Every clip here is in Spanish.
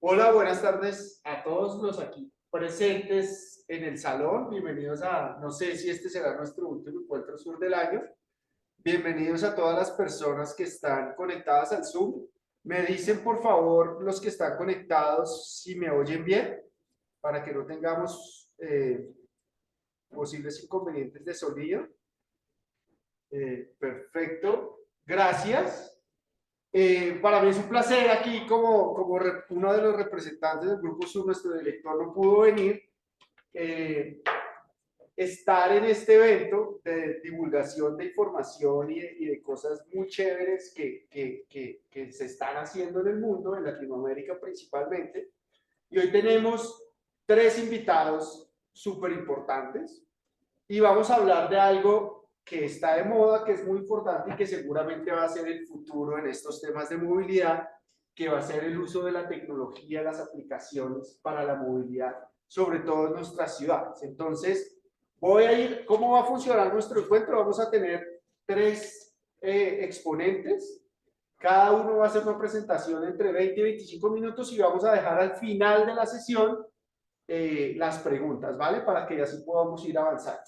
Hola, buenas tardes a todos los aquí presentes en el salón. Bienvenidos a, no sé si este será nuestro último encuentro sur del año. Bienvenidos a todas las personas que están conectadas al Zoom. Me dicen, por favor, los que están conectados, si me oyen bien, para que no tengamos posibles inconvenientes de sonido. Perfecto. Gracias. Para mí es un placer aquí como uno de los representantes del Grupo Sur, nuestro director no pudo venir, estar en este evento de divulgación de información y de cosas muy chéveres que se están haciendo en el mundo, en Latinoamérica principalmente. Y hoy tenemos tres invitados súper importantes y vamos a hablar de algo que está de moda, que es muy importante y que seguramente va a ser el futuro en estos temas de movilidad, que va a ser el uso de la tecnología, las aplicaciones para la movilidad, sobre todo en nuestras ciudades. Entonces, voy a ir, ¿cómo va a funcionar nuestro encuentro? Vamos a tener tres exponentes, cada uno va a hacer una presentación entre 20 y 25 minutos y vamos a dejar al final de la sesión las preguntas, ¿vale? Para que así podamos ir avanzando.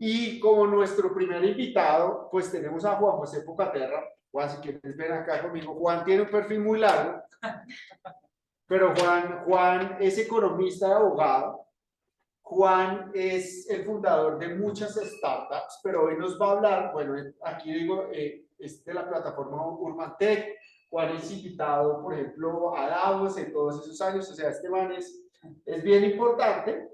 Y como nuestro primer invitado, pues tenemos a Juan José Pucaterra. Juan, si quieres ven acá conmigo. Juan tiene un perfil muy largo, pero Juan es economista y abogado. Juan es el fundador de muchas startups, pero hoy nos va a hablar, bueno, aquí digo, es de la plataforma UrbanTech. Juan es invitado, por ejemplo, a Davos en todos esos años, o sea, este man es bien importante.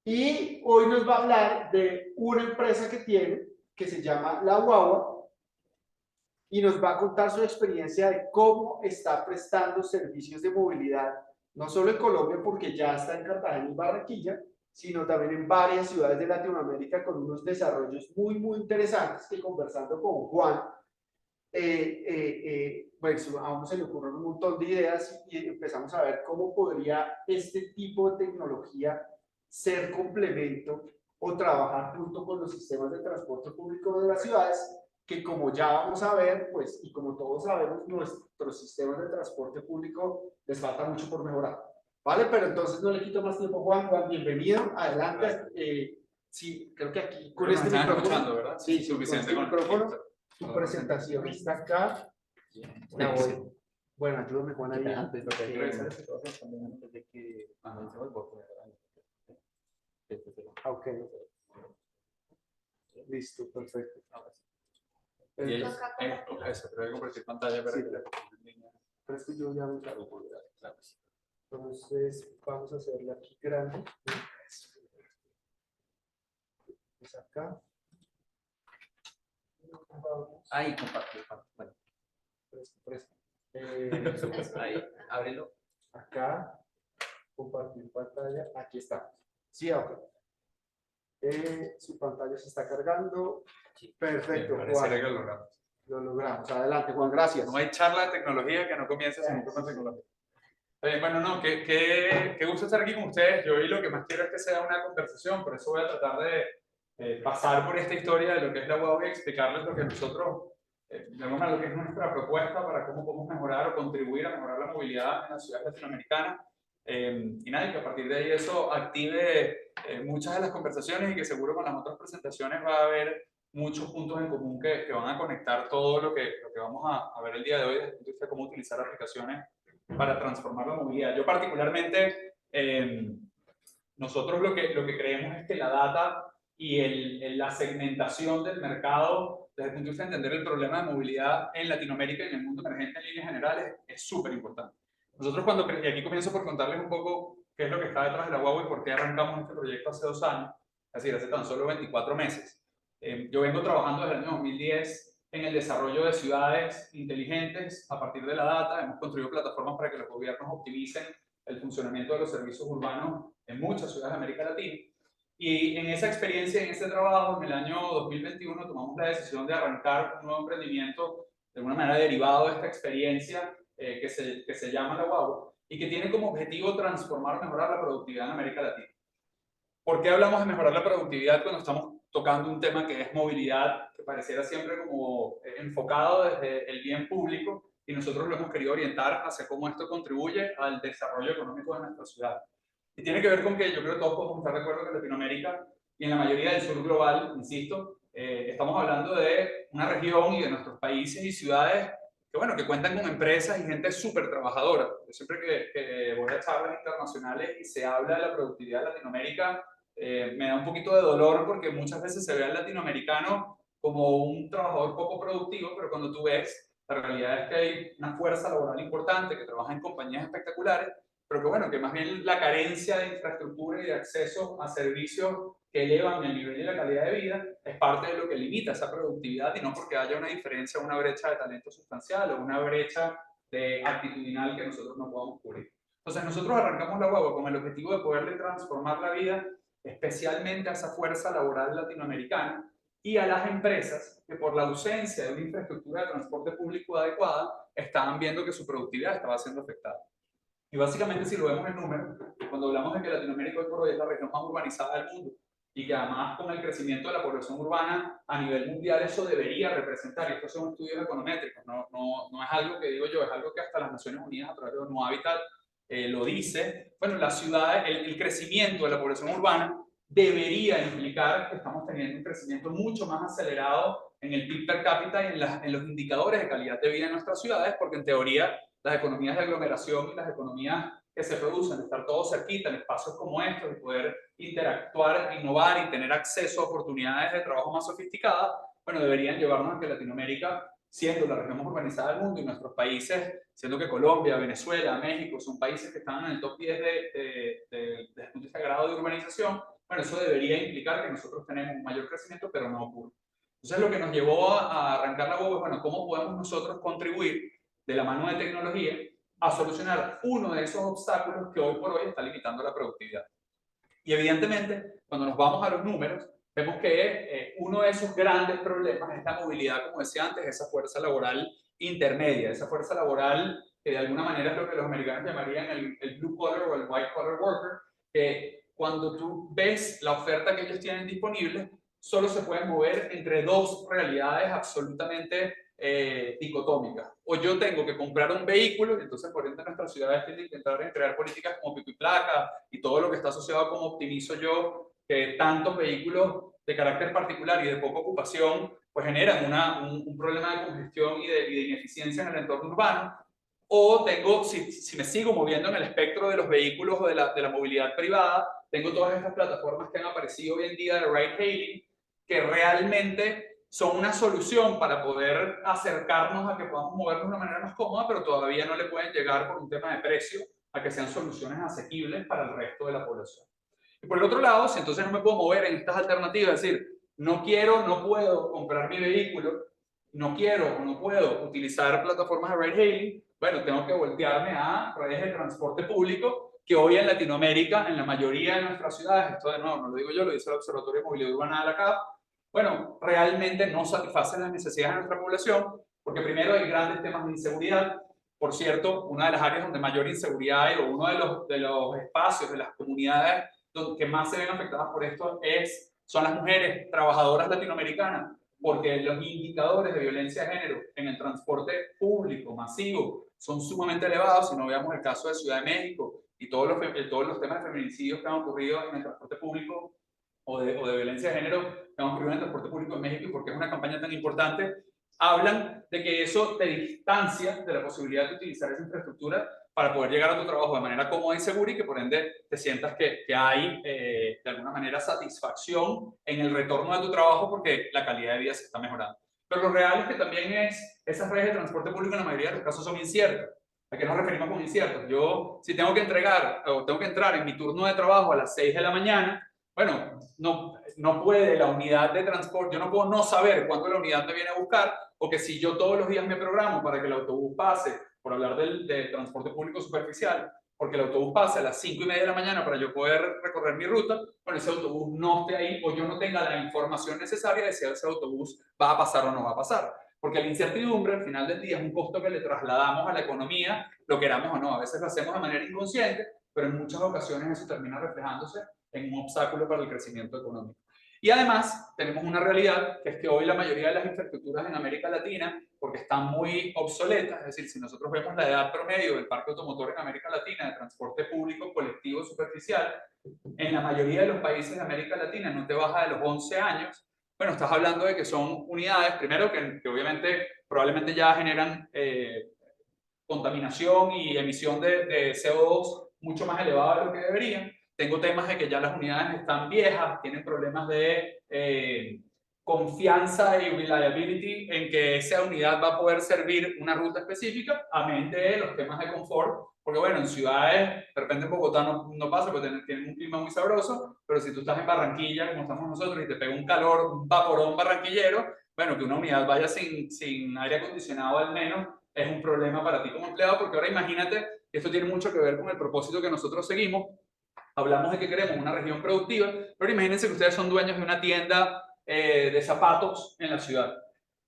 Y hoy nos va a hablar de una empresa que tiene, que se llama La Guagua, y nos va a contar su experiencia de cómo está prestando servicios de movilidad, no solo en Colombia, porque ya está en Cartagena y Barranquilla, sino también en varias ciudades de Latinoamérica con unos desarrollos muy, muy interesantes que conversando con Juan, pues a uno se le ocurren un montón de ideas y empezamos a ver cómo podría este tipo de tecnología ser complemento o trabajar junto con los sistemas de transporte público de las ciudades, que como ya vamos a ver, pues, y como todos sabemos, nuestros sistemas de transporte público les falta mucho por mejorar. ¿Vale? Pero entonces no le quito más tiempo, Juan. Juan, bienvenido. Adelante. Sí, creo que aquí con este micrófono. ¿Verdad? Sí, suficiente con este micrófono. Tu presentación está acá. La voy. Bueno, ayúdame, Juan, ahí. Antes, lo que hay que revisar es que todo se también antes de que avancemos el voto. Ok. Listo, perfecto. Eso, pero hay que compartir pantalla para Sí, que la pero es que yo ya me cargo. Entonces, vamos a hacerla aquí grande. Es acá. ahí compartir. Bueno, ahí, ábrelo. Acá, compartir pantalla. Aquí está. Sí, ok. Su pantalla se está cargando. Perfecto, Juan. Que lo logramos. Lo logramos. Adelante, Juan, gracias. No hay charla de tecnología que no comience sin con tecnología. Bueno, no, qué gusto estar aquí con ustedes. Yo hoy lo que más quiero es que sea una conversación, por eso voy a tratar de pasar por esta historia de lo que es la Huawei y explicarles lo que nosotros, lo que es nuestra propuesta para cómo podemos mejorar o contribuir a mejorar la movilidad en las ciudades latinoamericanas. Y nada, y que a partir de ahí eso active muchas de las conversaciones y que seguro con las otras presentaciones va a haber muchos puntos en común que van a conectar todo lo que vamos a ver el día de hoy desde el punto de vista de cómo utilizar aplicaciones para transformar la movilidad. Yo particularmente, nosotros lo que creemos es que la data y la segmentación del mercado desde el punto de vista de entender el problema de movilidad en Latinoamérica y en el mundo emergente en líneas generales es súper importante. Nosotros y aquí comienzo por contarles un poco qué es lo que está detrás de la Huawei y por qué arrancamos este proyecto hace 2 años, es decir, hace tan solo 24 meses. Yo vengo trabajando desde el año 2010 en el desarrollo de ciudades inteligentes a partir de la data. Hemos construido plataformas para que los gobiernos optimicen el funcionamiento de los servicios urbanos en muchas ciudades de América Latina. Y en esa experiencia, en ese trabajo, en el año 2021 tomamos la decisión de arrancar un nuevo emprendimiento de alguna manera derivado de esta experiencia que se llama La Guagua y que tiene como objetivo transformar, mejorar la productividad en América Latina. ¿Por qué hablamos de mejorar la productividad cuando estamos tocando un tema que es movilidad, que pareciera siempre como enfocado desde el bien público y nosotros lo hemos querido orientar hacia cómo esto contribuye al desarrollo económico de nuestra ciudad. Y tiene que ver con que yo creo que todos podemos estar de acuerdo que Latinoamérica y en la mayoría del sur global, insisto, estamos hablando de una región y de nuestros países y ciudades que, bueno, que cuentan con empresas y gente súper trabajadora. Yo siempre que voy a charlas internacionales y se habla de la productividad de Latinoamérica, me da un poquito de dolor porque muchas veces se ve al latinoamericano como un trabajador poco productivo, pero cuando tú ves, la realidad es que hay una fuerza laboral importante que trabaja en compañías espectaculares, pero que bueno, que más bien la carencia de infraestructura y de acceso a servicios que elevan el nivel y la calidad de vida es parte de lo que limita esa productividad y no porque haya una diferencia, una brecha de talento sustancial o una brecha de actitudinal que nosotros no podamos cubrir. Entonces nosotros arrancamos la guagua con el objetivo de poderle transformar la vida especialmente a esa fuerza laboral latinoamericana y a las empresas que por la ausencia de una infraestructura de transporte público adecuada estaban viendo que su productividad estaba siendo afectada. Y básicamente si lo vemos en números, cuando hablamos de que Latinoamérica hoy por hoy es la región más urbanizada del mundo y que además con el crecimiento de la población urbana a nivel mundial eso debería representar, y estos son estudios econométricos, no es algo que digo yo, es algo que hasta las Naciones Unidas a través de ONU Habitat lo dice, bueno, las ciudades, el crecimiento de la población urbana debería implicar que estamos teniendo un crecimiento mucho más acelerado en el PIB per cápita y en los indicadores de calidad de vida en nuestras ciudades, porque en teoría las economías de aglomeración y las economías que se producen, de estar todos cerquita en espacios como estos y poder interactuar, innovar y tener acceso a oportunidades de trabajo más sofisticadas, bueno, deberían llevarnos a que Latinoamérica, siendo la región más urbanizada del mundo y nuestros países, siendo que Colombia, Venezuela, México son países que están en el top 10 de punto de grado de urbanización, bueno, eso debería implicar que nosotros tenemos un mayor crecimiento, pero no ocurre. Entonces, lo que nos llevó a arrancar la boba es, bueno, ¿cómo podemos nosotros contribuir de la mano de tecnología a solucionar uno de esos obstáculos que hoy por hoy está limitando la productividad? Y evidentemente, cuando nos vamos a los números, vemos que uno de esos grandes problemas es la movilidad, como decía antes, esa fuerza laboral intermedia, esa fuerza laboral que de alguna manera es lo que los americanos llamarían el blue collar o el white collar worker, que cuando tú ves la oferta que ellos tienen disponible, solo se pueden mover entre dos realidades absolutamente dicotómicas. O yo tengo que comprar un vehículo, y entonces por ende nuestras ciudades tienen que intentar crear políticas como pico y placa y todo lo que está asociado a cómo optimizo yo que tantos vehículos de carácter particular y de poca ocupación pues generan un problema de congestión y de ineficiencia en el entorno urbano. O tengo, si me sigo moviendo en el espectro de los vehículos o de la movilidad privada, tengo todas estas plataformas que han aparecido hoy en día de ride-hailing, que realmente son una solución para poder acercarnos a que podamos movernos de una manera más cómoda, pero todavía no le pueden llegar por un tema de precio a que sean soluciones asequibles para el resto de la población. Y por el otro lado, si entonces no me puedo mover en estas alternativas, es decir, no quiero, no puedo comprar mi vehículo, no quiero o no puedo utilizar plataformas de ride-hailing, bueno, tengo que voltearme a redes de transporte público, que hoy en Latinoamérica, en la mayoría de nuestras ciudades, esto de nuevo no lo digo yo, lo dice el Observatorio de Movilidad Urbana de la CAP, bueno, realmente no satisfacen las necesidades de nuestra población, porque primero hay grandes temas de inseguridad. Por cierto, una de las áreas donde mayor inseguridad hay, o uno de los espacios de las comunidades que más se ven afectadas por esto son las mujeres trabajadoras latinoamericanas, porque los indicadores de violencia de género en el transporte público masivo son sumamente elevados. Si no veamos el caso de Ciudad de México y todos los temas de feminicidios que han ocurrido en el transporte público o de violencia de género que han ocurrido en el transporte público en México y por qué es una campaña tan importante, hablan de que eso te distancia de la posibilidad de utilizar esa infraestructura para poder llegar a tu trabajo de manera cómoda y segura y que por ende te sientas que hay de alguna manera satisfacción en el retorno de tu trabajo porque la calidad de vida se está mejorando. Pero lo real es que también esas redes de transporte público en la mayoría de los casos son inciertas. ¿A qué nos referimos con inciertos? Yo, si tengo que entregar o tengo que entrar en mi turno de trabajo a las 6 de la mañana, bueno, no puede la unidad de transporte, yo no puedo no saber cuándo la unidad me viene a buscar, porque si yo todos los días me programo para que el autobús pase, por hablar del transporte público superficial, porque el autobús pase a las 5:30 de la mañana para yo poder recorrer mi ruta, bueno, ese autobús no esté ahí o yo no tenga la información necesaria de si ese autobús va a pasar o no va a pasar. Porque la incertidumbre al final del día es un costo que le trasladamos a la economía, lo queramos o no. A veces lo hacemos de manera inconsciente, pero en muchas ocasiones eso termina reflejándose en un obstáculo para el crecimiento económico. Y además tenemos una realidad, que es que hoy la mayoría de las infraestructuras en América Latina, porque están muy obsoletas, es decir, si nosotros vemos la edad promedio del parque automotor en América Latina de transporte público colectivo superficial, en la mayoría de los países de América Latina no te baja de los 11 años. Bueno, estás hablando de que son unidades, primero que obviamente probablemente ya generan contaminación y emisión de CO2 mucho más elevada de lo que deberían. Tengo temas de que ya las unidades están viejas, tienen problemas de confianza y reliability en que esa unidad va a poder servir una ruta específica, amén de los temas de confort, porque bueno, en ciudades, de repente en Bogotá no pasa, porque tienen un clima muy sabroso, pero si tú estás en Barranquilla, como estamos nosotros, y te pega un calor, un vaporón barranquillero, bueno, que una unidad vaya sin aire acondicionado al menos, es un problema para ti como empleado, porque ahora imagínate, esto tiene mucho que ver con el propósito que nosotros seguimos. Hablamos de que queremos una región productiva, pero imagínense que ustedes son dueños de una tienda de zapatos en la ciudad.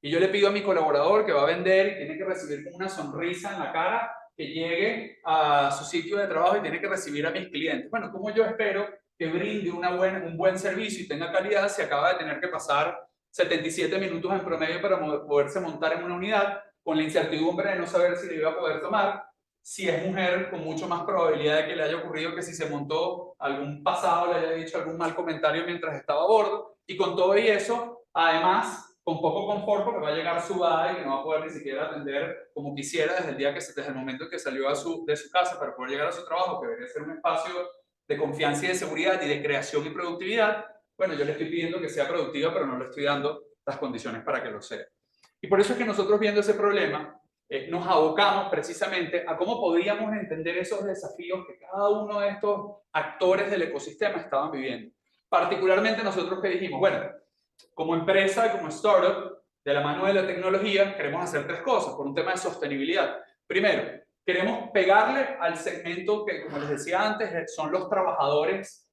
Y yo le pido a mi colaborador que va a vender y tiene que recibir con una sonrisa en la cara que llegue a su sitio de trabajo y tiene que recibir a mis clientes. Bueno, ¿cómo yo espero que brinde un buen servicio y tenga calidad si acaba de tener que pasar 77 minutos en promedio para poderse montar en una unidad con la incertidumbre de no saber si le iba a poder tomar? Si es mujer, con mucho más probabilidad de que le haya ocurrido que si se montó algún pasado, le haya dicho algún mal comentario mientras estaba a bordo. Y con todo y eso, además, con poco confort, porque va a llegar sudada y que no va a poder ni siquiera atender como quisiera desde el momento en que salió de su casa para poder llegar a su trabajo, que debería ser un espacio de confianza y de seguridad y de creación y productividad. Bueno, yo le estoy pidiendo que sea productiva, pero no le estoy dando las condiciones para que lo sea. Y por eso es que nosotros, viendo ese problema, nos abocamos precisamente a cómo podríamos entender esos desafíos que cada uno de estos actores del ecosistema estaban viviendo. Particularmente nosotros que dijimos, bueno, como empresa, como startup, de la mano de la tecnología, queremos hacer tres cosas por un tema de sostenibilidad. Primero, queremos pegarle al segmento que, como les decía antes, son los trabajadores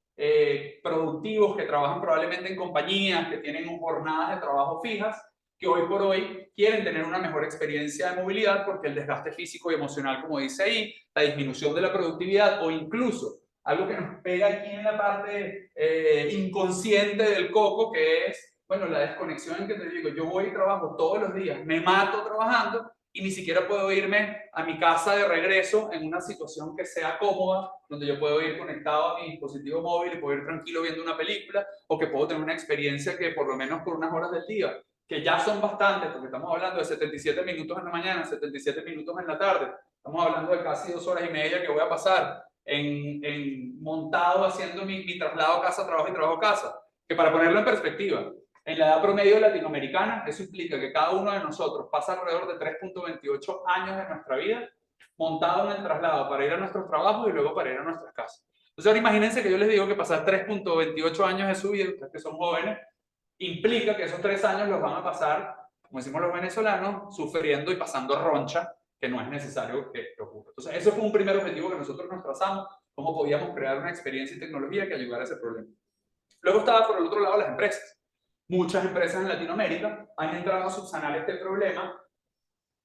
productivos que trabajan probablemente en compañías, que tienen jornadas de trabajo fijas, que hoy por hoy quieren tener una mejor experiencia de movilidad porque el desgaste físico y emocional, como dice ahí, la disminución de la productividad o incluso algo que nos pega aquí en la parte inconsciente del coco, que es, bueno, la desconexión en que te digo, yo voy y trabajo todos los días, me mato trabajando y ni siquiera puedo irme a mi casa de regreso en una situación que sea cómoda, donde yo puedo ir conectado a mi dispositivo móvil y puedo ir tranquilo viendo una película, o que puedo tener una experiencia que por lo menos por unas horas del día, que ya son bastantes, porque estamos hablando de 77 minutos en la mañana, 77 minutos en la tarde, estamos hablando de casi 2 horas y media que voy a pasar montado haciendo mi traslado casa-trabajo y trabajo-casa, que para ponerlo en perspectiva, en la edad promedio latinoamericana, eso implica que cada uno de nosotros pasa alrededor de 3.28 años de nuestra vida montado en el traslado para ir a nuestros trabajos y luego para ir a nuestras casas. Entonces ahora imagínense que yo les digo que pasar 3.28 años de su vida, ustedes que son jóvenes, implica que esos 3 años los van a pasar, como decimos los venezolanos, sufriendo y pasando roncha, que no es necesario que ocurra. Entonces, eso fue un primer objetivo que nosotros nos trazamos, cómo podíamos crear una experiencia y tecnología que ayudara a ese problema. Luego estaba por el otro lado las empresas. Muchas empresas en Latinoamérica han entrado a subsanar este problema,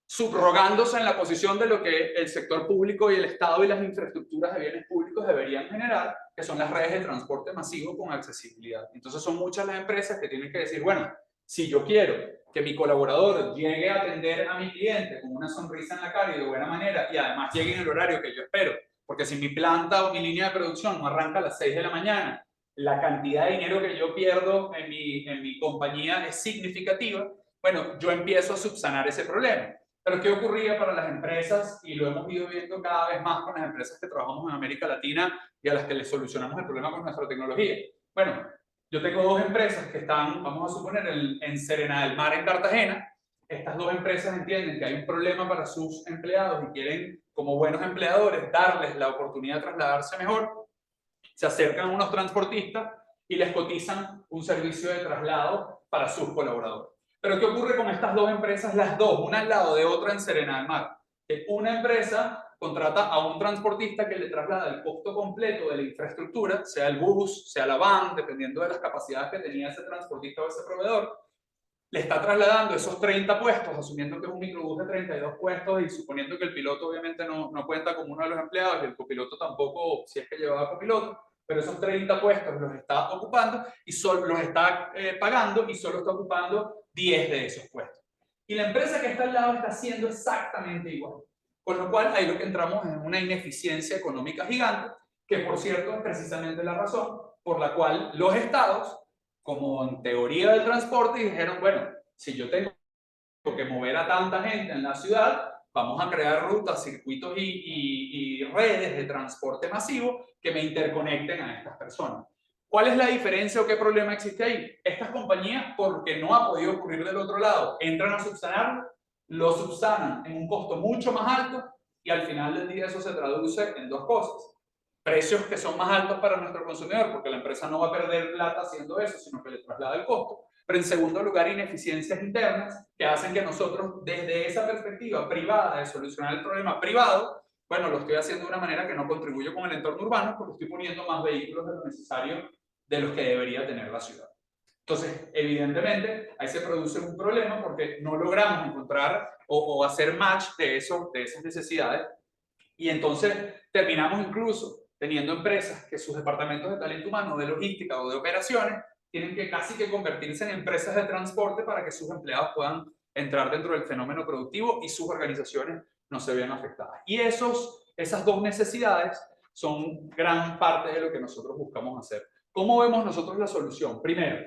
subrogándose en la posición de lo que el sector público y el Estado y las infraestructuras de bienes públicos deberían generar, que son las redes de transporte masivo con accesibilidad. Entonces son muchas las empresas que tienen que decir, bueno, si yo quiero que mi colaborador llegue a atender a mi cliente con una sonrisa en la cara y de buena manera, y además llegue en el horario que yo espero, porque si mi planta o mi línea de producción no arranca a las 6 de la mañana, la cantidad de dinero que yo pierdo en mi compañía es significativa, bueno, yo empiezo a subsanar ese problema. Pero ¿qué ocurría para las empresas? Y lo hemos ido viendo cada vez más con las empresas que trabajamos en América Latina y a las que les solucionamos el problema con nuestra tecnología. Bueno, yo tengo dos empresas que están, vamos a suponer, en Serena del Mar, en Cartagena. Estas dos empresas entienden que hay un problema para sus empleados y quieren, como buenos empleadores, darles la oportunidad de trasladarse mejor. Se acercan a unos transportistas y les cotizan un servicio de traslado para sus colaboradores. Pero ¿qué ocurre con estas dos empresas? Las dos, una al lado de otra en Serena del Mar. Una empresa contrata a un transportista que le traslada el costo completo de la infraestructura, sea el bus, sea la van, dependiendo de las capacidades que tenía ese transportista o ese proveedor, le está trasladando esos 30 puestos, asumiendo que es un microbús de 32 puestos y suponiendo que el piloto obviamente no cuenta como uno de los empleados y el copiloto tampoco, si es que llevaba copiloto, pero esos 30 puestos los está ocupando y solo los está pagando y solo está ocupando 10 de esos puestos. Y la empresa que está al lado está haciendo exactamente igual. Con lo cual, ahí lo que entramos es una ineficiencia económica gigante, que por cierto es precisamente la razón por la cual los estados, como en teoría del transporte, dijeron, bueno, si yo tengo que mover a tanta gente en la ciudad, vamos a crear rutas, circuitos y redes de transporte masivo que me interconecten a estas personas. ¿Cuál es la diferencia o qué problema existe ahí? Estas compañías, porque no ha podido ocurrir del otro lado, entran a subsanarlo, lo subsanan en un costo mucho más alto y al final del día eso se traduce en dos cosas. Precios que son más altos para nuestro consumidor, porque la empresa no va a perder plata haciendo eso, sino que le traslada el costo. Pero en segundo lugar, ineficiencias internas que hacen que nosotros, desde esa perspectiva privada de solucionar el problema privado, bueno, lo estoy haciendo de una manera que no contribuye con el entorno urbano porque estoy poniendo más vehículos de lo necesario de los que debería tener la ciudad. Entonces, evidentemente, ahí se produce un problema porque no logramos encontrar o hacer match de esas necesidades y entonces terminamos incluso teniendo empresas que sus departamentos de talento humano, de logística o de operaciones tienen que casi que convertirse en empresas de transporte para que sus empleados puedan entrar dentro del fenómeno productivo y sus organizaciones no se vean afectadas. Y esas dos necesidades son gran parte de lo que nosotros buscamos hacer. ¿Cómo vemos nosotros la solución? Primero,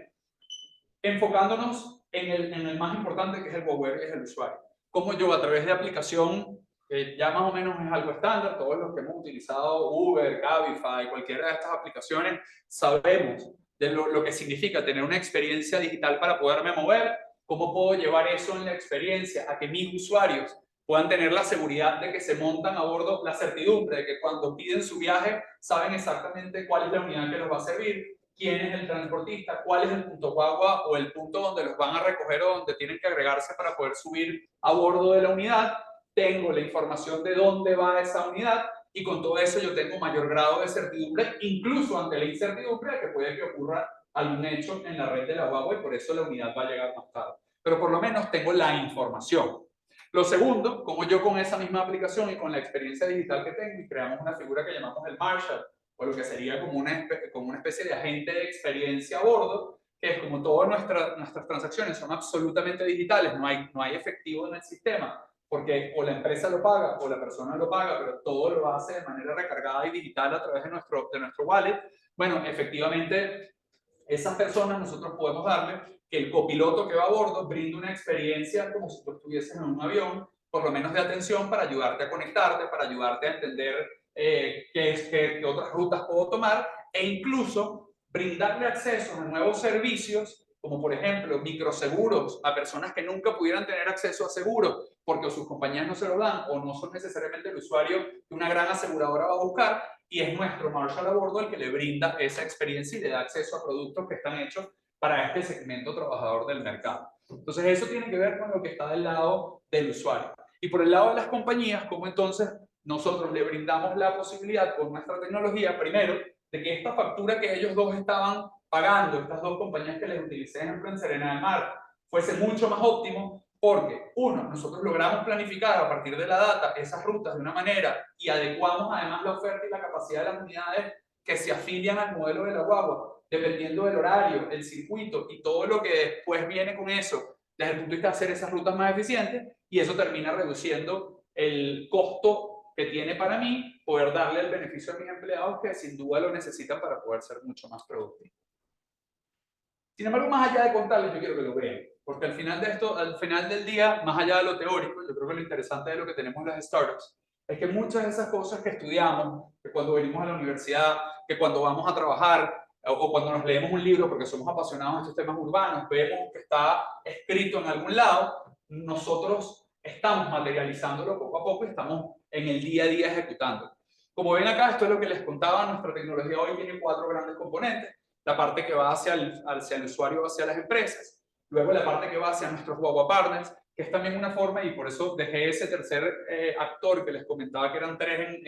enfocándonos en el más importante que es el web, es el usuario. Cómo yo a través de aplicación, ya más o menos es algo estándar, todos los que hemos utilizado Uber, Cabify, cualquiera de estas aplicaciones, sabemos de lo que significa tener una experiencia digital para poderme mover, cómo puedo llevar eso en la experiencia a que mis usuarios puedan tener la seguridad de que se montan a bordo, la certidumbre de que cuando piden su viaje saben exactamente cuál es la unidad que los va a servir, quién es el transportista, cuál es el punto guagua o el punto donde los van a recoger o donde tienen que agregarse para poder subir a bordo de la unidad. Tengo la información de dónde va esa unidad y con todo eso yo tengo mayor grado de certidumbre, incluso ante la incertidumbre de que puede que ocurra algún hecho en la red de la guagua y por eso la unidad va a llegar más tarde. Pero por lo menos tengo la información. Lo segundo, como yo con esa misma aplicación y con la experiencia digital que tengo y creamos una figura que llamamos el Marshal, o lo que sería como una especie de agente de experiencia a bordo, que es como todas nuestras transacciones son absolutamente digitales, no hay efectivo en el sistema, porque o la empresa lo paga o la persona lo paga, pero todo lo hace de manera recargada y digital a través de nuestro wallet. Bueno, efectivamente, esas personas nosotros podemos darle que el copiloto que va a bordo brinde una experiencia como si tú estuvieses en un avión, por lo menos de atención para ayudarte a conectarte, para ayudarte a entender qué otras rutas puedo tomar e incluso brindarle acceso a nuevos servicios como por ejemplo microseguros a personas que nunca pudieran tener acceso a seguros porque sus compañías no se lo dan o no son necesariamente el usuario que una gran aseguradora va a buscar y es nuestro Marshal a bordo el que le brinda esa experiencia y le da acceso a productos que están hechos para este segmento trabajador del mercado. Entonces eso tiene que ver con lo que está del lado del usuario. Y por el lado de las compañías, ¿cómo entonces nosotros le brindamos la posibilidad con nuestra tecnología, primero, de que esta factura que ellos dos estaban pagando, estas dos compañías que les utilicé ejemplo en Serena del Mar, fuese mucho más óptimo porque, uno, nosotros logramos planificar a partir de la data esas rutas de una manera y adecuamos además la oferta y la capacidad de las unidades que se afilian al modelo de la guagua, dependiendo del horario, el circuito y todo lo que después viene con eso, desde el punto de vista de hacer esas rutas más eficientes, y eso termina reduciendo el costo que tiene para mí poder darle el beneficio a mis empleados que sin duda lo necesitan para poder ser mucho más productivos. Sin embargo, más allá de contarles, yo quiero que lo vean, porque al final de esto, al final del día, más allá de lo teórico, yo creo que lo interesante de lo que tenemos en las startups es que muchas de esas cosas que estudiamos, que cuando venimos a la universidad, que cuando vamos a trabajar o cuando nos leemos un libro porque somos apasionados de estos temas urbanos, vemos que está escrito en algún lado, nosotros estamos materializándolo poco a poco y estamos en el día a día ejecutando. Como ven acá, esto es lo que les contaba, nuestra tecnología hoy tiene 4 grandes componentes. La parte que va hacia el usuario, hacia las empresas. Luego la parte que va hacia nuestros guagua partners, que es también una forma, y por eso dejé ese tercer actor que les comentaba que eran 3,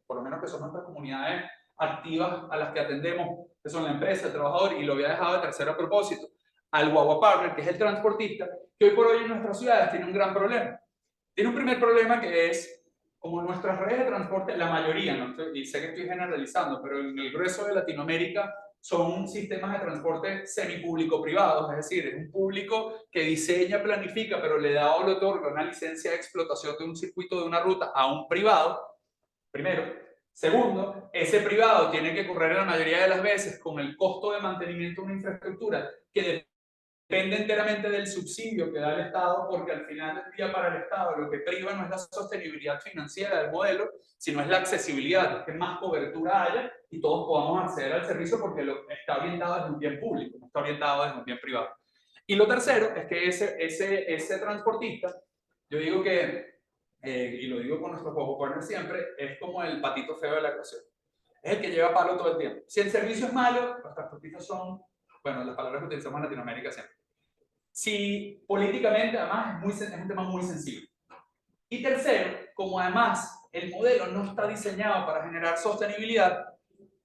por lo menos que son nuestras comunidades activas a las que atendemos, que son la empresa, el trabajador, y lo había dejado de tercero a propósito, al guagua partner, que es el transportista, que hoy por hoy en nuestras ciudades tiene un gran problema. Tiene un primer problema que es como nuestras redes de transporte, la mayoría, y sé que estoy generalizando, pero en el grueso de Latinoamérica son sistemas de transporte semipúblico-privados, es decir, es un público que diseña, planifica, pero le da o le otorga una licencia de explotación de un circuito, de una ruta, a un privado, primero. Segundo, ese privado tiene que correr la mayoría de las veces con el costo de mantenimiento de una infraestructura que depende enteramente del subsidio que da el Estado, porque al final del día para el Estado lo que priva no es la sostenibilidad financiera del modelo, sino es la accesibilidad, que más cobertura haya y todos podamos acceder al servicio porque está orientado desde un bien público, no está orientado desde un bien privado. Y lo tercero es que ese transportista, yo digo que, y lo digo con nuestro juego partner siempre, es como el patito feo de la ecuación. Es el que lleva palo todo el tiempo. Si el servicio es malo, los transportistas son, bueno, las palabras que utilizamos en Latinoamérica siempre. Si políticamente, además, es un tema muy sensible. Y tercero, como además el modelo no está diseñado para generar sostenibilidad,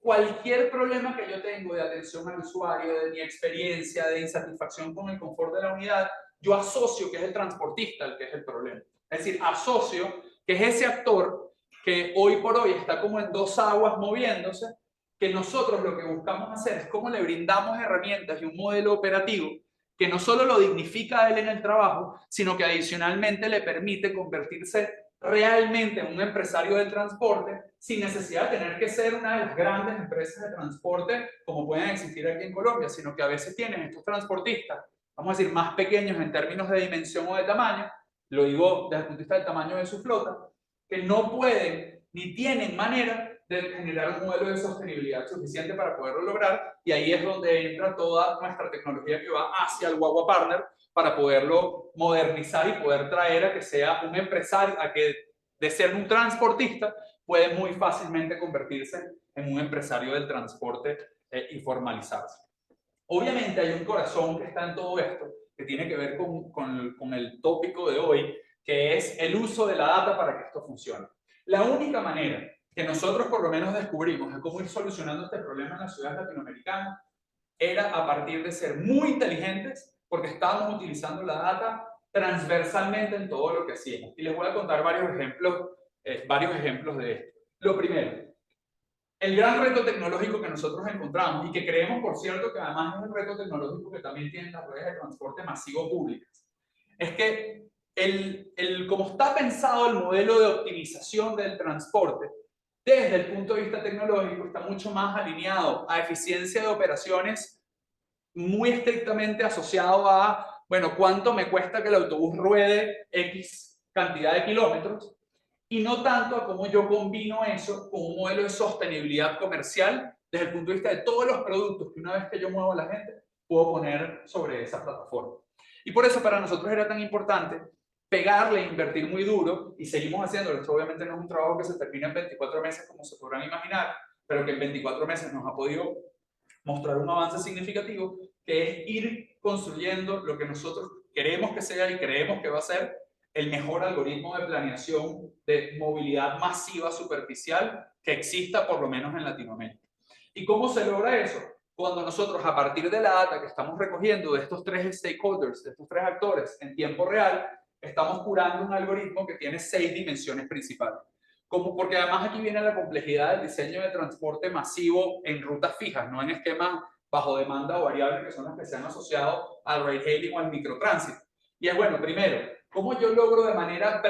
cualquier problema que yo tengo de atención al usuario, de mi experiencia, de insatisfacción con el confort de la unidad, yo asocio que es el transportista el que es el problema. Es decir, asocio que es ese actor que hoy por hoy está como en dos aguas moviéndose, que nosotros lo que buscamos hacer es cómo le brindamos herramientas y un modelo operativo que no solo lo dignifica a él en el trabajo, sino que adicionalmente le permite convertirse realmente en un empresario del transporte sin necesidad de tener que ser una de las grandes empresas de transporte como pueden existir aquí en Colombia, sino que a veces tienen estos transportistas, vamos a decir, más pequeños en términos de dimensión o de tamaño, lo digo desde el punto de vista del tamaño de su flota, que no pueden ni tienen manera de generar un modelo de sostenibilidad suficiente para poderlo lograr, y ahí es donde entra toda nuestra tecnología que va hacia el Guagua Partner para poderlo modernizar y poder traer a que sea un empresario, a que de ser un transportista puede muy fácilmente convertirse en un empresario del transporte y formalizarse. Obviamente hay un corazón que está en todo esto, que tiene que ver con el tópico de hoy, que es el uso de la data para que esto funcione. La única manera que nosotros por lo menos descubrimos de cómo ir solucionando este problema en las ciudades latinoamericanas era a partir de ser muy inteligentes, porque estábamos utilizando la data transversalmente en todo lo que hacíamos. Y les voy a contar varios ejemplos de esto. Lo primero, el gran reto tecnológico que nosotros encontramos y que creemos, por cierto, que además es un reto tecnológico que también tienen las redes de transporte masivo públicas, es que como está pensado el modelo de optimización del transporte, desde el punto de vista tecnológico, está mucho más alineado a eficiencia de operaciones, muy estrictamente asociado a, bueno, cuánto me cuesta que el autobús ruede X cantidad de kilómetros, y no tanto a cómo yo combino eso con un modelo de sostenibilidad comercial desde el punto de vista de todos los productos que una vez que yo muevo a la gente, puedo poner sobre esa plataforma. Y por eso para nosotros era tan importante pegarle, invertir muy duro, y seguimos haciéndolo. Esto obviamente no es un trabajo que se termina en 24 meses como se podrán imaginar, pero que en 24 meses nos ha podido mostrar un avance significativo, que es ir construyendo lo que nosotros queremos que sea y creemos que va a ser el mejor algoritmo de planeación de movilidad masiva superficial que exista por lo menos en Latinoamérica. ¿Y cómo se logra eso? Cuando nosotros, a partir de la data que estamos recogiendo de estos tres stakeholders, de estos tres actores en tiempo real, estamos curando un algoritmo que tiene 6 dimensiones principales. Porque además aquí viene la complejidad del diseño de transporte masivo en rutas fijas, no en esquemas bajo demanda o variables que son las que se han asociado al ride hailing o al microtránsito. Y es bueno, primero, ¿cómo yo logro de manera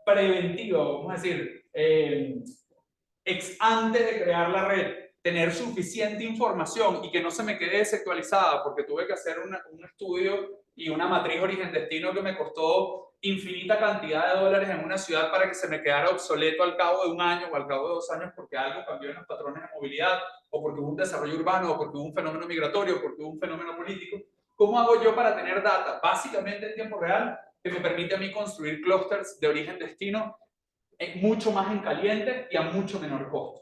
preventiva, vamos a decir, ex antes de crear la red, tener suficiente información y que no se me quede desactualizada porque tuve que hacer un estudio y una matriz origen-destino que me costó infinita cantidad de dólares en una ciudad para que se me quedara obsoleto al cabo de un año o al cabo de 2 años porque algo cambió en los patrones de movilidad o porque hubo un desarrollo urbano o porque hubo un fenómeno migratorio o porque hubo un fenómeno político? ¿Cómo hago yo para tener data básicamente en tiempo real que me permite a mí construir clústeres de origen-destino mucho más en caliente y a mucho menor costo?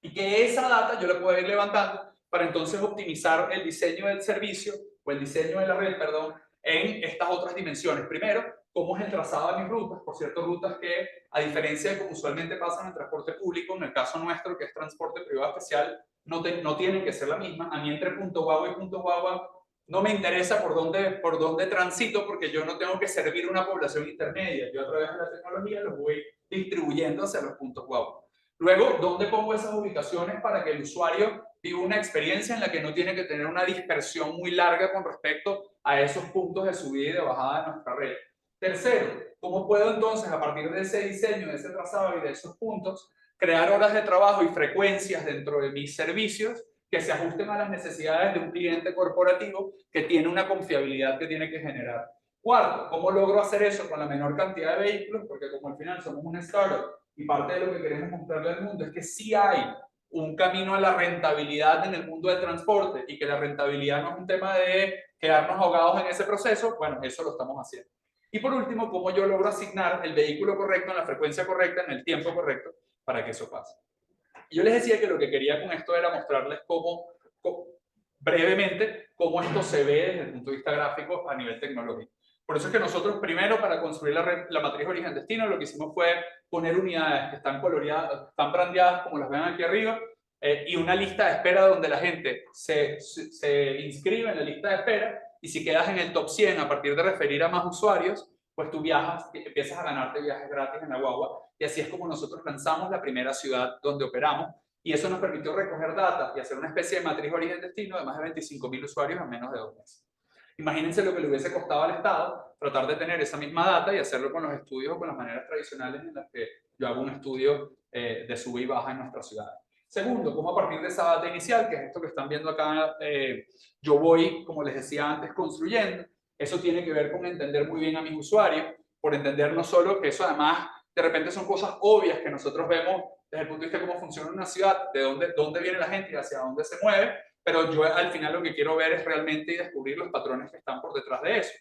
Y que esa data yo la puedo ir levantando para entonces optimizar el diseño del servicio o el diseño de la red, perdón, en estas otras dimensiones. Primero, cómo es el trazado de mis rutas, por cierto, rutas que, a diferencia de como usualmente pasa en el transporte público, en el caso nuestro, que es transporte privado especial, no tienen que ser la misma. A mí entre punto guagua y punto guagua no me interesa por dónde transito, porque yo no tengo que servir una población intermedia. Yo a través de la tecnología los voy distribuyendo hacia los puntos guagua. Luego, ¿dónde pongo esas ubicaciones para que el usuario viva una experiencia en la que no tiene que tener una dispersión muy larga con respecto a esos puntos de subida y de bajada de nuestra red? Tercero, ¿cómo puedo entonces, a partir de ese diseño, de ese trazado y de esos puntos, crear horas de trabajo y frecuencias dentro de mis servicios que se ajusten a las necesidades de un cliente corporativo que tiene una confiabilidad que tiene que generar? Cuarto, ¿cómo logro hacer eso con la menor cantidad de vehículos? Porque como al final somos una startup y parte de lo que queremos mostrarle al mundo es que sí hay un camino a la rentabilidad en el mundo del transporte y que la rentabilidad no es un tema de quedarnos ahogados en ese proceso. Bueno, eso lo estamos haciendo. Y por último, ¿cómo yo logro asignar el vehículo correcto en la frecuencia correcta, en el tiempo correcto, para que eso pase? Y yo les decía que lo que quería con esto era mostrarles brevemente, cómo esto se ve desde el punto de vista gráfico a nivel tecnológico. Por eso es que nosotros primero, para construir la matriz origen-destino, lo que hicimos fue poner unidades que están coloreadas, están brandeadas, como las ven aquí arriba, y una lista de espera donde la gente se inscribe en la lista de espera, y si quedas en el top 100 a partir de referir a más usuarios, pues tú viajas, empiezas a ganarte viajes gratis en la guagua, y así es como nosotros lanzamos la primera ciudad donde operamos, y eso nos permitió recoger data y hacer una especie de matriz origen-destino de más de 25.000 usuarios en menos de 2 meses. Imagínense lo que le hubiese costado al Estado tratar de tener esa misma data y hacerlo con los estudios o con las maneras tradicionales en las que yo hago un estudio de sube y baja en nuestra ciudad. Segundo, cómo a partir de esa data inicial, que es esto que están viendo acá, yo voy, como les decía antes, construyendo. Eso tiene que ver con entender muy bien a mis usuarios, por entender no solo que eso además de repente son cosas obvias que nosotros vemos desde el punto de vista de cómo funciona una ciudad, de dónde viene la gente y hacia dónde se mueve, pero yo al final lo que quiero ver es realmente descubrir los patrones que están por detrás de eso.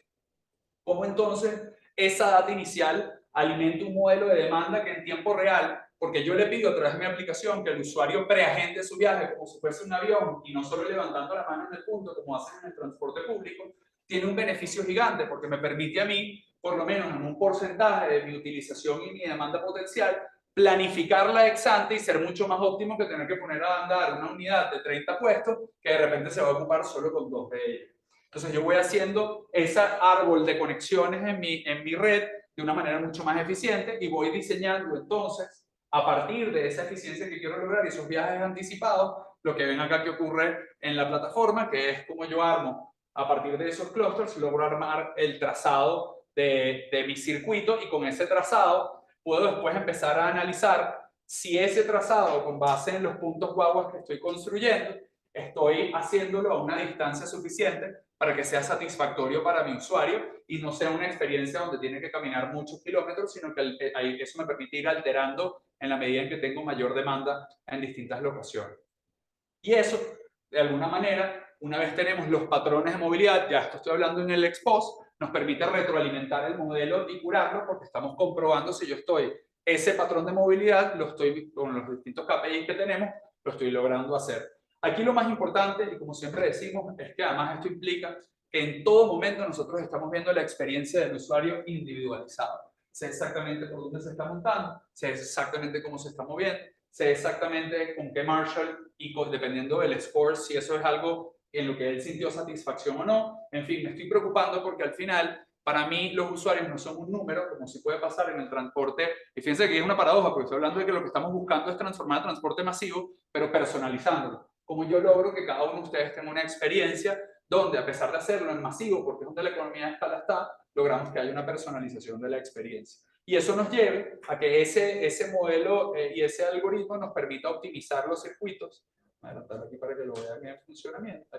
¿Cómo entonces esa data inicial alimenta un modelo de demanda que en tiempo real, porque yo le pido a través de mi aplicación que el usuario preagende su viaje como si fuese un avión y no solo levantando la mano en el punto como hacen en el transporte público, tiene un beneficio gigante porque me permite a mí, por lo menos en un porcentaje de mi utilización y mi demanda potencial, planificarla ex ante y ser mucho más óptimo que tener que poner a andar una unidad de 30 puestos que de repente se va a ocupar solo con 2 de ellos. Entonces yo voy haciendo ese árbol de conexiones en mi red de una manera mucho más eficiente y voy diseñando entonces, a partir de esa eficiencia que quiero lograr y esos viajes anticipados, lo que ven acá que ocurre en la plataforma, que es como yo armo a partir de esos clusters, logro armar el trazado de mi circuito y con ese trazado puedo después empezar a analizar si ese trazado, con base en los puntos guaguas que estoy construyendo, estoy haciéndolo a una distancia suficiente para que sea satisfactorio para mi usuario y no sea una experiencia donde tiene que caminar muchos kilómetros, sino que eso me permite ir alterando en la medida en que tengo mayor demanda en distintas locaciones. Y eso, de alguna manera, una vez tenemos los patrones de movilidad, ya esto estoy hablando en el ex post, nos permite retroalimentar el modelo y curarlo porque estamos comprobando si yo estoy, ese patrón de movilidad, lo estoy, con los distintos KPIs que tenemos, lo estoy logrando hacer. Aquí lo más importante, y como siempre decimos, es que además esto implica que en todo momento nosotros estamos viendo la experiencia del usuario individualizado. Sé exactamente por dónde se está montando, sé exactamente cómo se está moviendo, sé exactamente con qué Marshall y dependiendo del score, si eso es algo en lo que él sintió satisfacción o no. En fin, me estoy preocupando porque al final, para mí, los usuarios no son un número, como si puede pasar en el transporte. Y fíjense que es una paradoja, porque estoy hablando de que lo que estamos buscando es transformar el transporte masivo, pero personalizándolo. Como yo logro que cada uno de ustedes tenga una experiencia donde, a pesar de hacerlo en masivo, porque es donde la economía de escala está, logramos que haya una personalización de la experiencia. Y eso nos lleve a que ese modelo y ese algoritmo nos permita optimizar los circuitos. Voy a adelantar aquí para que lo vean en funcionamiento.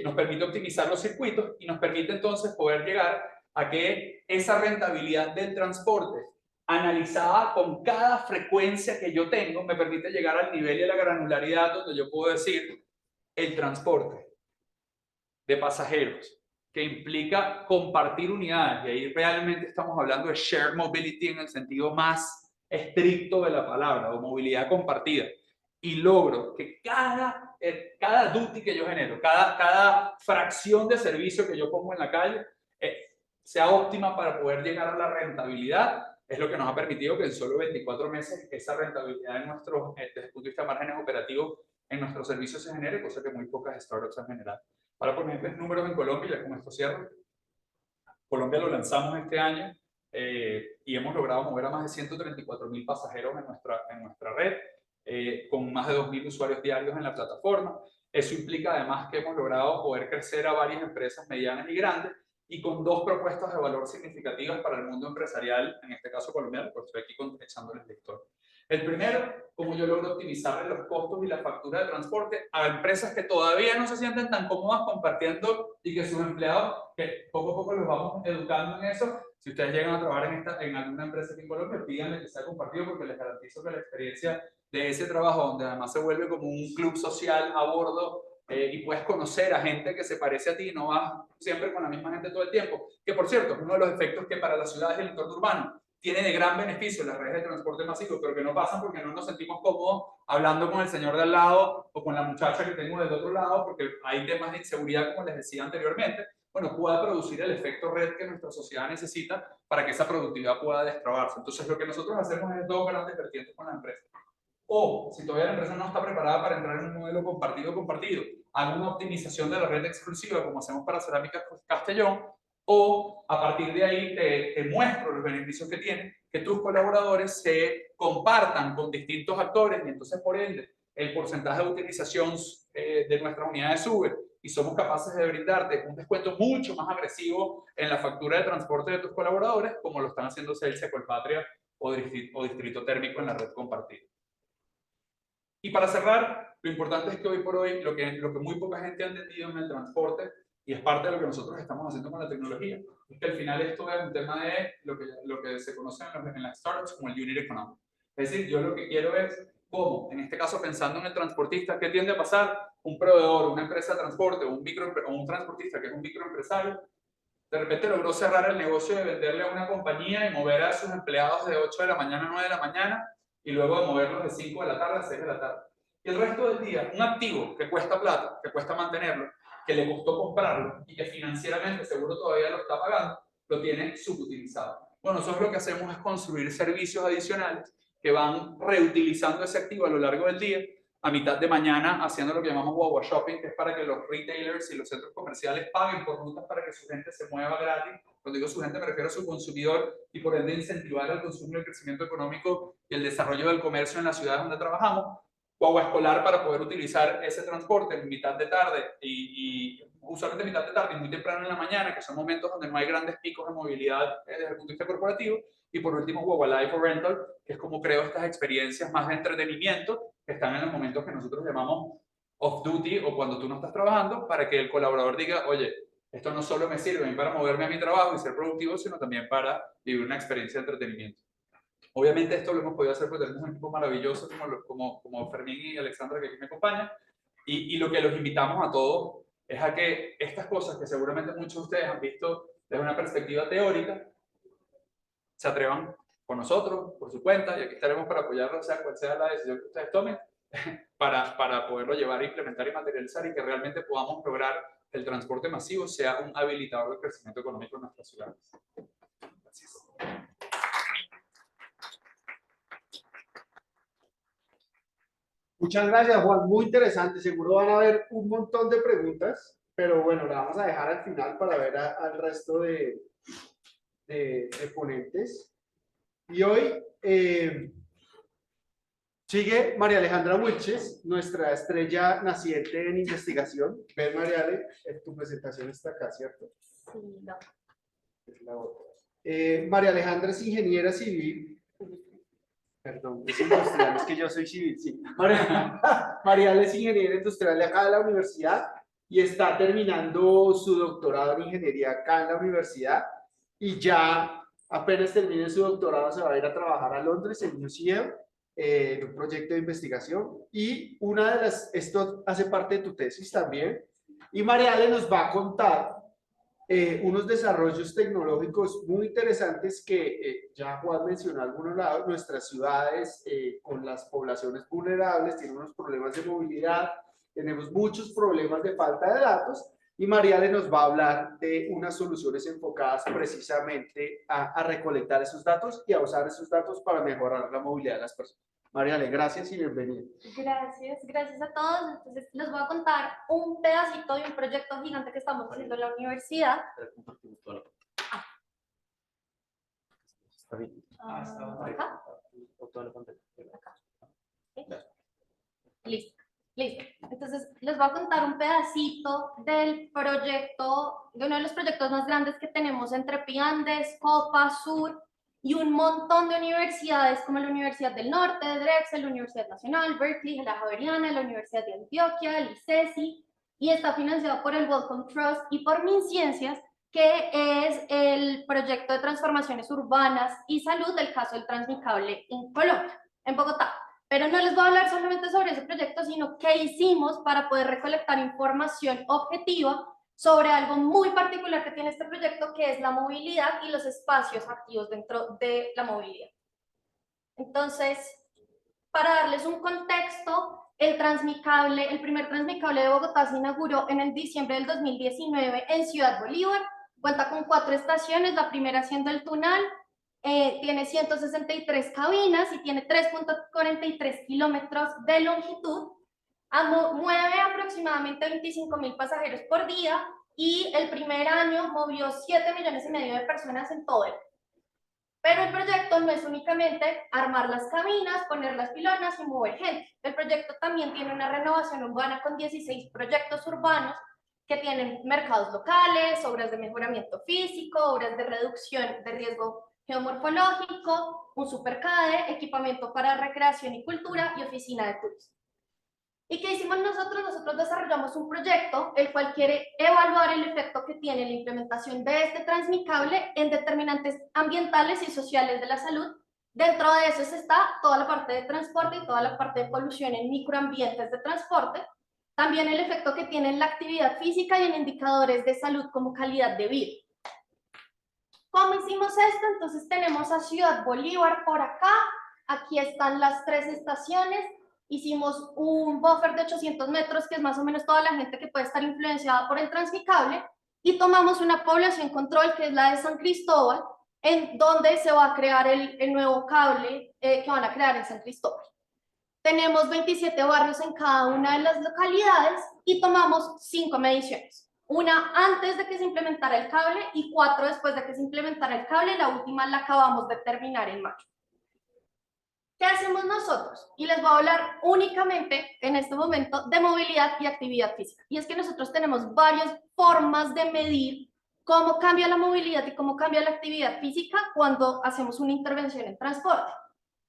Nos permite optimizar los circuitos y nos permite entonces poder llegar a que esa rentabilidad del transporte, analizada con cada frecuencia que yo tengo, me permite llegar al nivel y a la granularidad donde yo puedo decir el transporte de pasajeros, que implica compartir unidades, y ahí realmente estamos hablando de shared mobility en el sentido más estricto de la palabra, o movilidad compartida, y logro que cada duty que yo genero, cada fracción de servicio que yo pongo en la calle, sea óptima para poder llegar a la rentabilidad, es lo que nos ha permitido que en solo 24 meses esa rentabilidad en nuestro, desde el punto de vista de márgenes operativos en nuestros servicios se genere, cosa que muy pocas startups han generado. Para ponerles números en Colombia, ya con esto cierro. Colombia lo lanzamos este año y hemos logrado mover a más de 134.000 pasajeros en nuestra red, con más de 2.000 usuarios diarios en la plataforma. Eso implica además que hemos logrado poder crecer a varias empresas medianas y grandes, y con dos propuestas de valor significativas para el mundo empresarial, en este caso colombiano, pues estoy aquí echándoles la historia. El primero, cómo yo logro optimizar los costos y la factura de transporte a empresas que todavía no se sienten tan cómodas compartiendo, y que sus empleados, que poco a poco los vamos educando en eso. Si ustedes llegan a trabajar en alguna empresa aquí en Colombia, pídanle que sea compartido, porque les garantizo que la experiencia de ese trabajo, donde además se vuelve como un club social a bordo, y puedes conocer a gente que se parece a ti, no vas siempre con la misma gente todo el tiempo, que por cierto es uno de los efectos que para las ciudades y el entorno urbano tiene de gran beneficio las redes de transporte masivo, pero que no pasan porque no nos sentimos cómodos hablando con el señor de al lado o con la muchacha que tengo del otro lado, porque hay temas de inseguridad, como les decía anteriormente. Bueno, pueda producir el efecto red que nuestra sociedad necesita para que esa productividad pueda destrabarse. Entonces, lo que nosotros hacemos es dos grandes vertientes con la empresa. O, si todavía la empresa no está preparada para entrar en un modelo compartido, haga una optimización de la red exclusiva, como hacemos para Cerámicas Castellón, o a partir de ahí te muestro los beneficios que tiene que tus colaboradores se compartan con distintos actores, y entonces, por ende, el porcentaje de utilización de nuestras unidades sube, y somos capaces de brindarte un descuento mucho más agresivo en la factura de transporte de tus colaboradores, como lo están haciendo Celsia, Colpatria o Distrito Térmico en la red compartida. Y para cerrar, lo importante es que hoy por hoy, lo que muy poca gente ha entendido en el transporte, y es parte de lo que nosotros estamos haciendo con la tecnología, es que al final esto es un tema de lo que se conoce en las startups como el unit economics. Es decir, yo lo que quiero es cómo, en este caso pensando en el transportista, ¿qué tiende a pasar? Un proveedor, una empresa de transporte, o un transportista que es un microempresario, de repente logró cerrar el negocio de venderle a una compañía y mover a sus empleados de 8 de la mañana a 9 de la mañana, y luego de moverlos de 5 de la tarde a 6 de la tarde. Y el resto del día, un activo que cuesta plata, que cuesta mantenerlo, que le costó comprarlo y que financieramente seguro todavía lo está pagando, lo tiene subutilizado. Bueno, nosotros lo que hacemos es construir servicios adicionales que van reutilizando ese activo a lo largo del día, a mitad de mañana haciendo lo que llamamos guagua shopping, que es para que los retailers y los centros comerciales paguen por rutas para que su gente se mueva gratis. Cuando digo su gente me refiero a su consumidor, y por ende incentivar el consumo y el crecimiento económico y el desarrollo del comercio en las ciudades donde trabajamos. Guagua escolar para poder utilizar ese transporte en mitad de tarde y usualmente mitad de tarde y muy temprano en la mañana, que son momentos donde no hay grandes picos de movilidad desde el punto de vista corporativo. Y por último, Guagua Life o Rental, que es como creo estas experiencias más de entretenimiento que están en los momentos que nosotros llamamos off duty, o cuando tú no estás trabajando, para que el colaborador diga, oye, esto no solo me sirve para moverme a mi trabajo y ser productivo, sino también para vivir una experiencia de entretenimiento. Obviamente esto lo hemos podido hacer porque tenemos un equipo maravilloso como Fermín y Alexandra, que aquí me acompañan, y lo que los invitamos a todos es a que estas cosas que seguramente muchos de ustedes han visto desde una perspectiva teórica, se atrevan con nosotros, por su cuenta, y aquí estaremos para apoyarlos, sea cual sea la decisión que ustedes tomen, para poderlo llevar, implementar y materializar, y que realmente podamos lograr que el transporte masivo sea un habilitador del crecimiento económico en nuestras ciudades. Gracias. Muchas gracias, Juan. Muy interesante. Seguro van a haber un montón de preguntas, pero bueno, la vamos a dejar al final para ver al resto de ponentes. Y hoy sigue María Alejandra Wilches, nuestra estrella naciente en investigación. Ven, María Ale, tu presentación está acá, ¿cierto? Sí, no. Es la otra. María Alejandra es ingeniera civil. Perdón, es industrial, es que yo soy civil, sí. María Ale es ingeniera industrial de acá de la universidad y está terminando su doctorado en ingeniería acá en la universidad, y ya apenas termine su doctorado se va a ir a trabajar a Londres en UCL, en un proyecto de investigación, y esto hace parte de tu tesis también, y María Ale nos va a contar unos desarrollos tecnológicos muy interesantes que ya Juan mencionó a algunos lados. Nuestras ciudades con las poblaciones vulnerables tienen unos problemas de movilidad, tenemos muchos problemas de falta de datos, y Mariale nos va a hablar de unas soluciones enfocadas precisamente a recolectar esos datos y a usar esos datos para mejorar la movilidad de las personas. Mariale, gracias y bienvenida. Gracias a todos. Entonces les voy a contar un pedacito de un proyecto gigante que estamos haciendo en la universidad. Acá. Listo, listo. Entonces, les voy a contar un pedacito del proyecto, de uno de los proyectos más grandes que tenemos entre Piandes, Copa, Sur y un montón de universidades como la Universidad del Norte, Drexel, la Universidad Nacional, Berkeley, la Javeriana, la Universidad de Antioquia, el ICESI, y está financiado por el Wellcome Trust y por MinCiencias, que es el proyecto de transformaciones urbanas y salud del caso del Transmicable en Colombia, en Bogotá. Pero no les voy a hablar solamente sobre ese proyecto, sino qué hicimos para poder recolectar información objetiva sobre algo muy particular que tiene este proyecto, que es la movilidad y los espacios activos dentro de la movilidad. Entonces, para darles un contexto, el primer Transmicable de Bogotá se inauguró en el diciembre del 2019 en Ciudad Bolívar. Cuenta con 4 estaciones, la primera siendo el Tunal, tiene 163 cabinas y tiene 3.43 kilómetros de longitud. Mueve aproximadamente 25.000 pasajeros por día y el primer año movió 7,5 millones de personas en todo el mundo. Pero el proyecto no es únicamente armar las cabinas, poner las pilonas y mover gente. El proyecto también tiene una renovación urbana con 16 proyectos urbanos que tienen mercados locales, obras de mejoramiento físico, obras de reducción de riesgo geomorfológico, un supercade, equipamiento para recreación y cultura y oficina de turismo. ¿Y qué hicimos nosotros? Nosotros desarrollamos un proyecto el cual quiere evaluar el efecto que tiene la implementación de este Transmicable en determinantes ambientales y sociales de la salud. Dentro de eso está toda la parte de transporte y toda la parte de polución en microambientes de transporte. También el efecto que tiene en la actividad física y en indicadores de salud como calidad de vida. ¿Cómo hicimos esto? Entonces tenemos a Ciudad Bolívar por acá. Aquí están las 3 estaciones. Hicimos un buffer de 800 metros, que es más o menos toda la gente que puede estar influenciada por el Transmicable, y tomamos una población control, que es la de San Cristóbal, en donde se va a crear el nuevo cable que van a crear en San Cristóbal. Tenemos 27 barrios en cada una de las localidades y tomamos 5 mediciones. Una antes de que se implementara el cable y 4 después de que se implementara el cable. La última la acabamos de terminar en mayo. ¿Qué hacemos nosotros? Y les voy a hablar únicamente en este momento de movilidad y actividad física. Y es que nosotros tenemos varias formas de medir cómo cambia la movilidad y cómo cambia la actividad física cuando hacemos una intervención en transporte.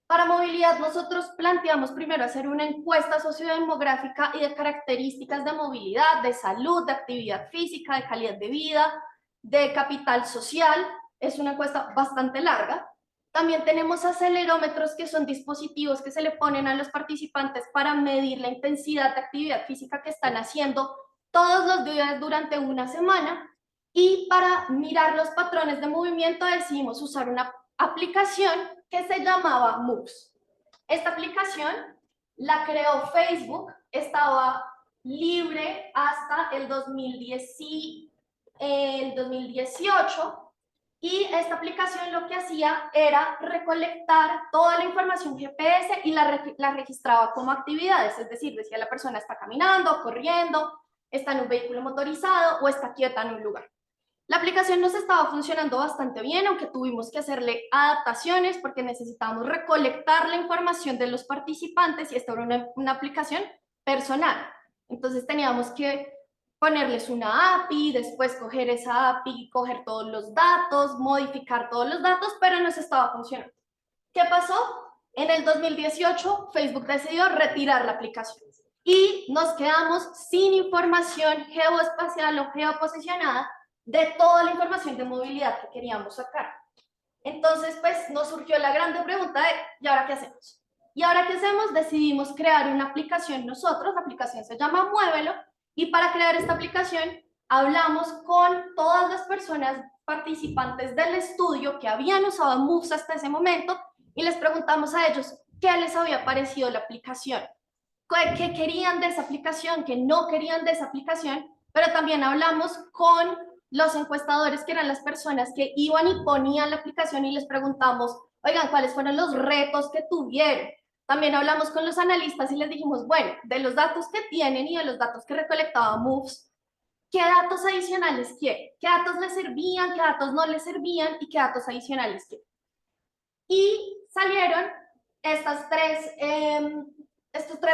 Para movilidad, nosotros planteamos primero hacer una encuesta sociodemográfica y de características de movilidad, de salud, de actividad física, de calidad de vida, de capital social. Es una encuesta bastante larga. También tenemos acelerómetros, que son dispositivos que se le ponen a los participantes para medir la intensidad de actividad física que están haciendo todos los días durante una semana. Y para mirar los patrones de movimiento decidimos usar una aplicación que se llamaba Moves. Esta aplicación la creó Facebook, estaba libre hasta el 2018. Y esta aplicación lo que hacía era recolectar toda la información GPS y la registraba como actividades, es decir, decía la persona está caminando, corriendo, está en un vehículo motorizado o está quieta en un lugar. La aplicación nos estaba funcionando bastante bien, aunque tuvimos que hacerle adaptaciones porque necesitábamos recolectar la información de los participantes y esta era una aplicación personal. Entonces teníamos que ponerles una API, después coger esa API, coger todos los datos, modificar todos los datos, pero nos estaba funcionando. ¿Qué pasó? En el 2018, Facebook decidió retirar la aplicación y nos quedamos sin información geoespacial o geoposicionada de toda la información de movilidad que queríamos sacar. Entonces, pues, nos surgió la grande pregunta de, ¿y ahora qué hacemos? ¿Y ahora qué hacemos? Decidimos crear una aplicación nosotros, la aplicación se llama Muévelo, y para crear esta aplicación hablamos con todas las personas participantes del estudio que habían usado Moves hasta ese momento y les preguntamos a ellos qué les había parecido la aplicación, qué querían de esa aplicación, qué no querían de esa aplicación, pero también hablamos con los encuestadores, que eran las personas que iban y ponían la aplicación, y les preguntamos, oigan, ¿cuáles fueron los retos que tuvieron? También hablamos con los analistas y les dijimos, bueno, de los datos que tienen y de los datos que recolectaba Moves, ¿qué datos adicionales quieren? ¿Qué datos les servían? ¿Qué datos no les servían? ¿Y qué datos adicionales quieren? y salieron estos tres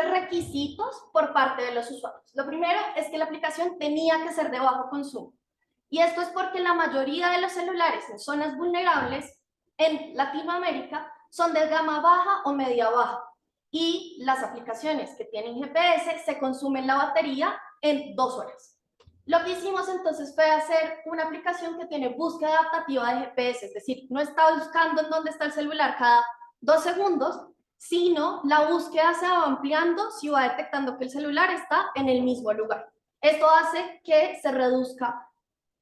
requisitos por parte de los usuarios. Lo primero es que la aplicación tenía que ser de bajo consumo. Y esto es porque la mayoría de los celulares en zonas vulnerables en Latinoamérica son de gama baja o media baja. Y las aplicaciones que tienen GPS se consumen la batería en 2 horas. Lo que hicimos entonces fue hacer una aplicación que tiene búsqueda adaptativa de GPS, es decir, no está buscando en dónde está el celular cada 2 segundos, sino la búsqueda se va ampliando si va detectando que el celular está en el mismo lugar. Esto hace que se reduzca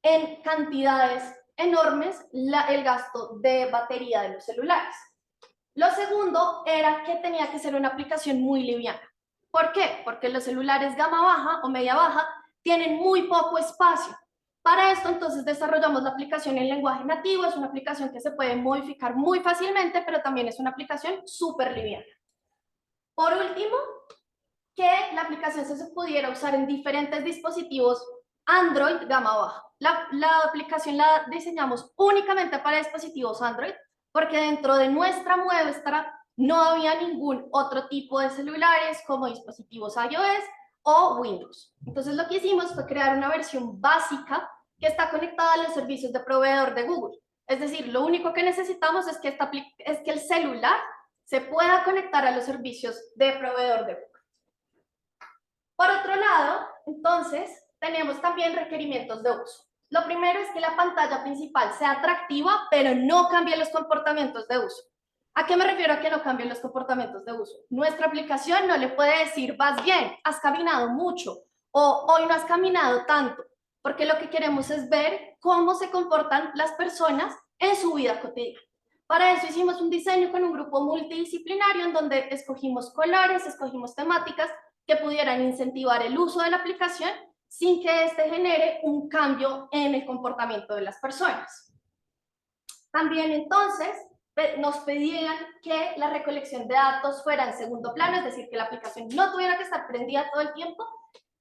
en cantidades enormes el gasto de batería de los celulares. Lo segundo era que tenía que ser una aplicación muy liviana. ¿Por qué? Porque los celulares gama baja o media baja tienen muy poco espacio. Para esto, entonces, desarrollamos la aplicación en lenguaje nativo. Es una aplicación que se puede modificar muy fácilmente, pero también es una aplicación súper liviana. Por último, que la aplicación se pudiera usar en diferentes dispositivos Android gama baja. La aplicación la diseñamos únicamente para dispositivos Android, porque dentro de nuestra muestra no había ningún otro tipo de celulares como dispositivos iOS o Windows. Entonces lo que hicimos fue crear una versión básica que está conectada a los servicios de proveedor de Google. Es decir, lo único que necesitamos es que el celular se pueda conectar a los servicios de proveedor de Google. Por otro lado, entonces, tenemos también requerimientos de uso. Lo primero es que la pantalla principal sea atractiva, pero no cambie los comportamientos de uso. ¿A qué me refiero a que no cambien los comportamientos de uso? Nuestra aplicación no le puede decir, vas bien, has caminado mucho, o hoy no has caminado tanto, porque lo que queremos es ver cómo se comportan las personas en su vida cotidiana. Para eso hicimos un diseño con un grupo multidisciplinario en donde escogimos colores, escogimos temáticas que pudieran incentivar el uso de la aplicación sin que este genere un cambio en el comportamiento de las personas. También entonces nos pedían que la recolección de datos fuera en segundo plano, es decir, que la aplicación no tuviera que estar prendida todo el tiempo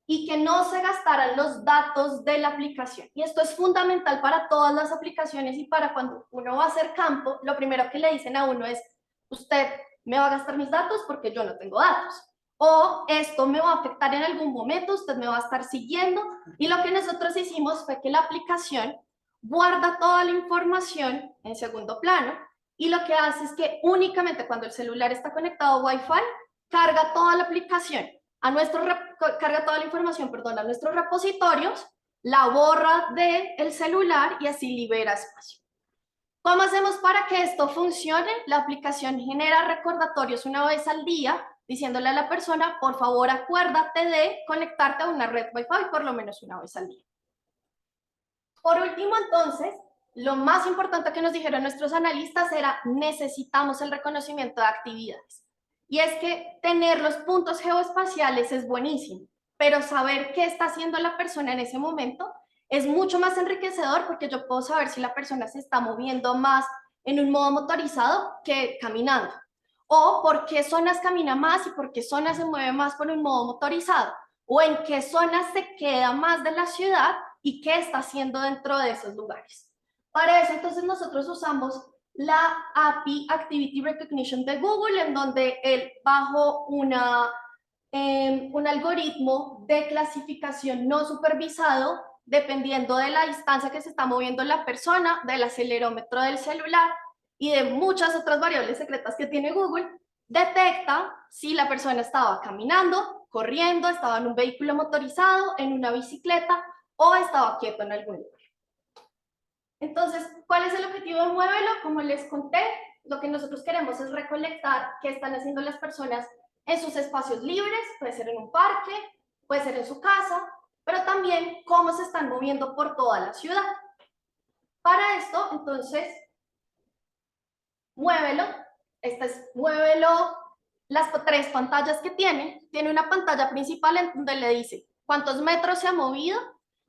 y que no se gastaran los datos de la aplicación. Y esto es fundamental para todas las aplicaciones y para cuando uno va a hacer campo, lo primero que le dicen a uno es, usted me va a gastar mis datos porque yo no tengo datos. O esto me va a afectar en algún momento, usted me va a estar siguiendo. Y lo que nosotros hicimos fue que la aplicación guarda toda la información en segundo plano y lo que hace es que únicamente cuando el celular está conectado a Wi-Fi, carga toda la aplicación, carga toda la información, perdón, a nuestros repositorios, la borra del celular y así libera espacio. ¿Cómo hacemos para que esto funcione? La aplicación genera recordatorios una vez al día, diciéndole a la persona, por favor, acuérdate de conectarte a una red Wi-Fi por lo menos una vez al día. Por último, entonces, lo más importante que nos dijeron nuestros analistas era necesitamos el reconocimiento de actividades. Y es que tener los puntos geoespaciales es buenísimo, pero saber qué está haciendo la persona en ese momento es mucho más enriquecedor porque yo puedo saber si la persona se está moviendo más en un modo motorizado que caminando. O por qué zonas camina más y por qué zonas se mueve más por un modo motorizado. O en qué zonas se queda más de la ciudad y qué está haciendo dentro de esos lugares. Para eso, entonces, nosotros usamos la API Activity Recognition de Google, en donde él, bajo un algoritmo de clasificación no supervisado, dependiendo de la distancia que se está moviendo la persona, del acelerómetro del celular y de muchas otras variables secretas que tiene Google, detecta si la persona estaba caminando, corriendo, estaba en un vehículo motorizado, en una bicicleta o estaba quieto en algún lugar. Entonces, ¿cuál es el objetivo de Muévelo? Como les conté, lo que nosotros queremos es recolectar qué están haciendo las personas en sus espacios libres, puede ser en un parque, puede ser en su casa, pero también cómo se están moviendo por toda la ciudad. Para esto, entonces, Muévelo, Muévelo, las 3 pantallas que tiene una pantalla principal en donde le dice cuántos metros se ha movido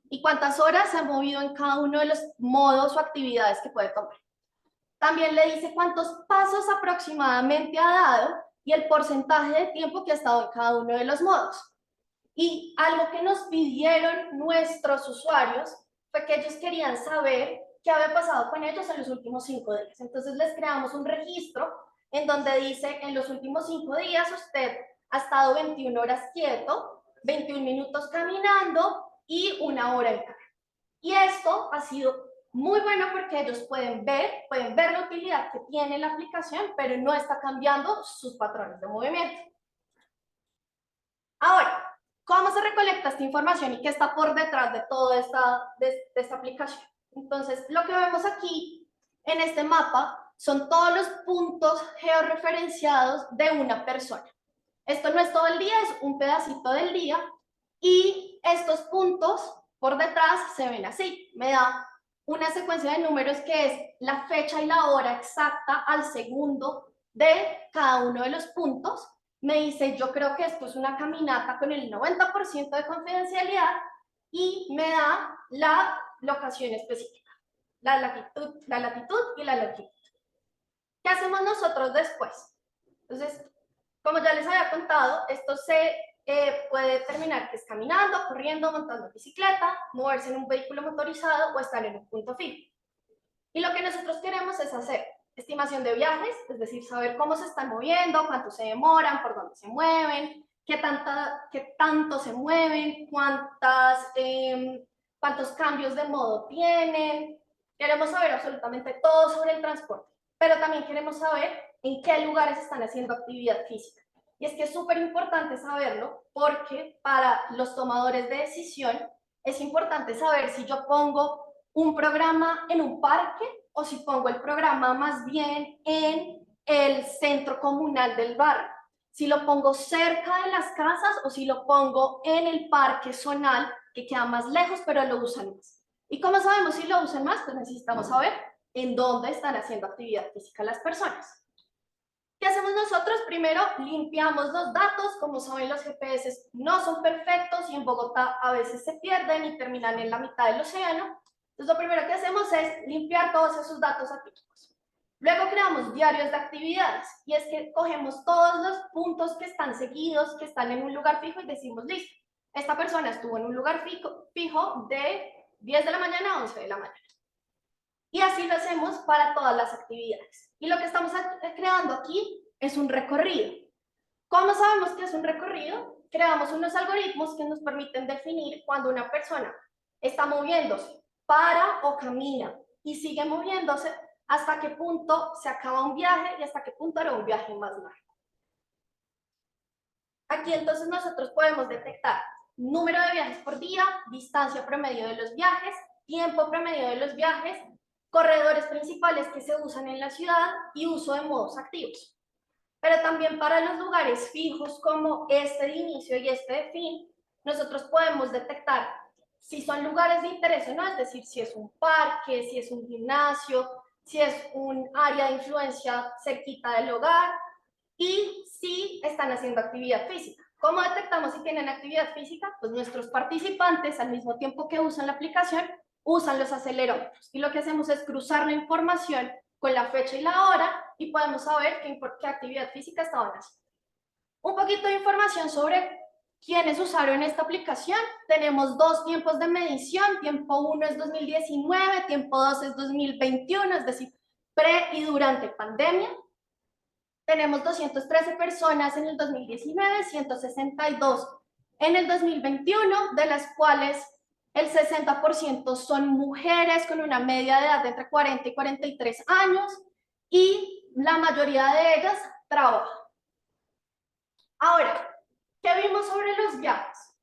y cuántas horas se ha movido en cada uno de los modos o actividades que puede tomar. También le dice cuántos pasos aproximadamente ha dado y el porcentaje de tiempo que ha estado en cada uno de los modos. Y algo que nos pidieron nuestros usuarios fue que ellos querían saber qué había pasado con ellos en los últimos 5 días. Entonces les creamos un registro en donde dice, en los últimos 5 días usted ha estado 21 horas quieto, 21 minutos caminando y 1 hora en carro. Y esto ha sido muy bueno porque ellos pueden ver la utilidad que tiene la aplicación, pero no está cambiando sus patrones de movimiento. Ahora, ¿cómo se recolecta esta información y qué está por detrás de toda esta aplicación? Entonces, lo que vemos aquí en este mapa son todos los puntos georreferenciados de una persona. Esto no es todo el día, es un pedacito del día, y estos puntos por detrás se ven así. Me da una secuencia de números que es la fecha y la hora exacta al segundo de cada uno de los puntos. Me dice, yo creo que esto es una caminata con el 90% de confidencialidad, y me da la locación específica, la latitud y la longitud. ¿Qué hacemos nosotros después? Entonces, como ya les había contado, esto se puede determinar que es caminando, corriendo, montando bicicleta, moverse en un vehículo motorizado o estar en un punto fijo. Y lo que nosotros queremos es hacer estimación de viajes, es decir, saber cómo se están moviendo, cuánto se demoran, por dónde se mueven, qué tanto se mueven, cuántos cambios de modo tienen. Queremos saber absolutamente todo sobre el transporte, pero también queremos saber en qué lugares están haciendo actividad física. Y es que es súper importante saberlo porque para los tomadores de decisión es importante saber si yo pongo un programa en un parque o si pongo el programa más bien en el centro comunal del barrio. Si lo pongo cerca de las casas o si lo pongo en el parque zonal, que queda más lejos, pero lo usan más. ¿Y cómo sabemos si lo usan más? Pues necesitamos saber en dónde están haciendo actividad física las personas. ¿Qué hacemos nosotros? Primero, limpiamos los datos. Como saben, los GPS no son perfectos y en Bogotá a veces se pierden y terminan en la mitad del océano. Entonces, lo primero que hacemos es limpiar todos esos datos atípicos. Luego creamos diarios de actividades, y es que cogemos todos los puntos que están seguidos, que están en un lugar fijo, y decimos, listo, esta persona estuvo en un lugar fijo de 10 de la mañana a 11 de la mañana. Y así lo hacemos para todas las actividades. Y lo que estamos creando aquí es un recorrido. ¿Cómo sabemos que es un recorrido? Creamos unos algoritmos que nos permiten definir cuando una persona está moviéndose, para o camina y sigue moviéndose, hasta qué punto se acaba un viaje y hasta qué punto era un viaje más largo. Aquí entonces nosotros podemos detectar número de viajes por día, distancia promedio de los viajes, tiempo promedio de los viajes, corredores principales que se usan en la ciudad y uso de modos activos. Pero también para los lugares fijos como este de inicio y este de fin, nosotros podemos detectar si son lugares de interés o no, es decir, si es un parque, si es un gimnasio, si es un área de influencia cerquita del hogar y si están haciendo actividad física. ¿Cómo detectamos si tienen actividad física? Pues nuestros participantes, al mismo tiempo que usan la aplicación, usan los acelerómetros. Y lo que hacemos es cruzar la información con la fecha y la hora y podemos saber qué actividad física estaban haciendo. Un poquito de información sobre quiénes usaron esta aplicación. Tenemos 2 tiempos de medición. Tiempo 1 es 2019, tiempo 2 es 2021, es decir, pre y durante pandemia. Tenemos 213 personas en el 2019, 162 en el 2021, de las cuales el 60% son mujeres con una media de edad de entre 40 y 43 años y la mayoría de ellas trabajan. Ahora, ¿qué vimos sobre los viajes?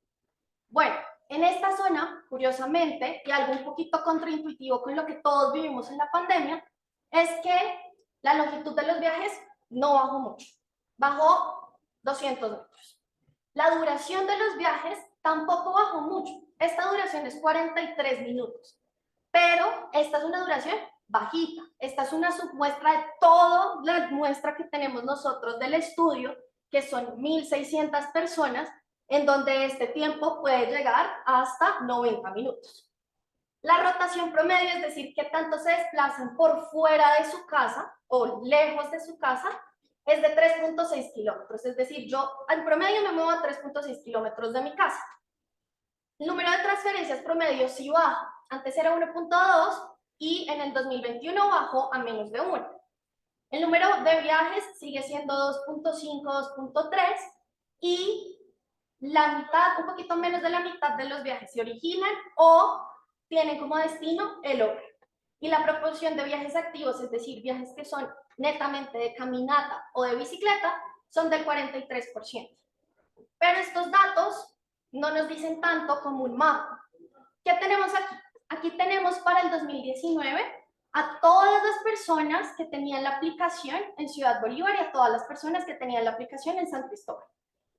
Bueno, en esta zona, curiosamente, y algo un poquito contraintuitivo con lo que todos vivimos en la pandemia, es que la longitud de los viajes no bajó mucho, bajó 200 metros. La duración de los viajes tampoco bajó mucho. Esta duración es 43 minutos, pero esta es una duración bajita. Esta es una submuestra de toda la muestra que tenemos nosotros del estudio, que son 1.600 personas, en donde este tiempo puede llegar hasta 90 minutos. La rotación promedio, es decir, qué tanto se desplazan por fuera de su casa o lejos de su casa, es de 3.6 kilómetros. Es decir, yo al promedio me muevo a 3.6 kilómetros de mi casa. El número de transferencias promedio sí baja. Antes era 1.2 y en el 2021 bajó a menos de 1. El número de viajes sigue siendo 2.5, 2.3 y la mitad, un poquito menos de la mitad de los viajes se originan o tienen como destino el hogar. Y la proporción de viajes activos, es decir, viajes que son netamente de caminata o de bicicleta, son del 43%. Pero estos datos no nos dicen tanto como un mapa. ¿Qué tenemos aquí? Aquí tenemos para el 2019 a todas las personas que tenían la aplicación en Ciudad Bolívar y a todas las personas que tenían la aplicación en San Cristóbal.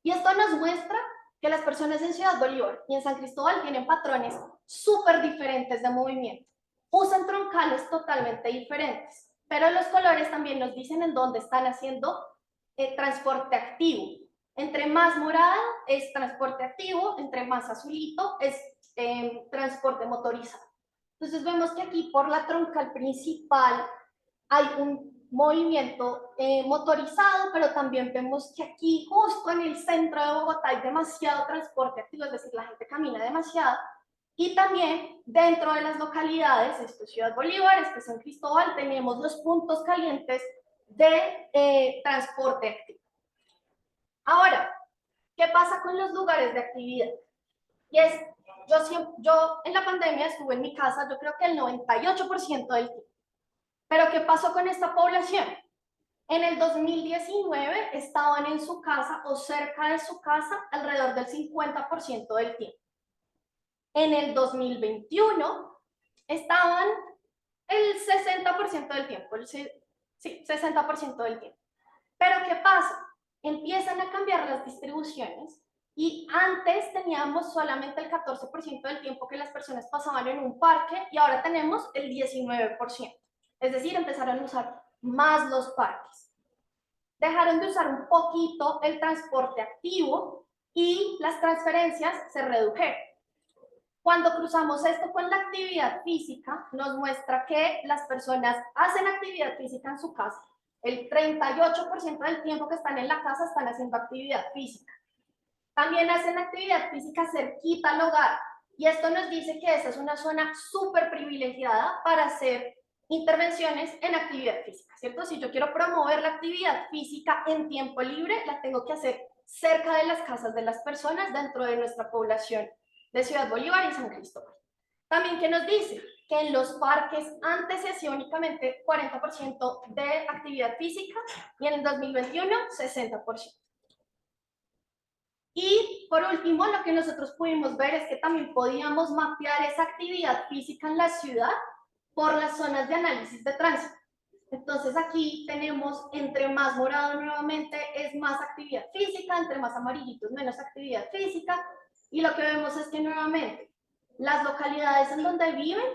Y esto nos muestra que las personas en Ciudad Bolívar y en San Cristóbal tienen patrones súper diferentes de movimiento. Usan troncales totalmente diferentes, pero los colores también nos dicen en dónde están haciendo transporte activo. Entre más morado es transporte activo, entre más azulito es transporte motorizado. Entonces vemos que aquí por la troncal principal hay un movimiento motorizado, pero también vemos que aquí justo en el centro de Bogotá hay demasiado transporte activo, es decir, la gente camina demasiado. Y también dentro de las localidades, esto es Ciudad Bolívar, esto es San Cristóbal, tenemos los puntos calientes de transporte activo. Ahora, ¿qué pasa con los lugares de actividad? Y es, yo en la pandemia estuve en mi casa, yo creo que el 98% del tiempo. Pero ¿qué pasó con esta población? En el 2019 estaban en su casa o cerca de su casa alrededor del 50% del tiempo. En el 2021 estaban el 60% del tiempo, sí, 60% del tiempo. Pero ¿qué pasa? Empiezan a cambiar las distribuciones y antes teníamos solamente el 14% del tiempo que las personas pasaban en un parque y ahora tenemos el 19%. Es decir, empezaron a usar más los parques. Dejaron de usar un poquito el transporte activo y las transferencias se redujeron. Cuando cruzamos esto con la actividad física, nos muestra que las personas hacen actividad física en su casa. El 38% del tiempo que están en la casa están haciendo actividad física. También hacen actividad física cerquita al hogar. Y esto nos dice que esta es una zona súper privilegiada para hacer intervenciones en actividad física, ¿cierto? Si yo quiero promover la actividad física en tiempo libre, la tengo que hacer cerca de las casas de las personas dentro de nuestra población de Ciudad Bolívar y San Cristóbal. También, ¿qué nos dice? Que en los parques antes se hacía únicamente 40% de actividad física y en el 2021 60%. Y por último, lo que nosotros pudimos ver es que también podíamos mapear esa actividad física en la ciudad por las zonas de análisis de tránsito. Entonces aquí tenemos, entre más morado nuevamente es más actividad física, entre más amarillito es menos actividad física, y lo que vemos es que nuevamente las localidades en donde viven,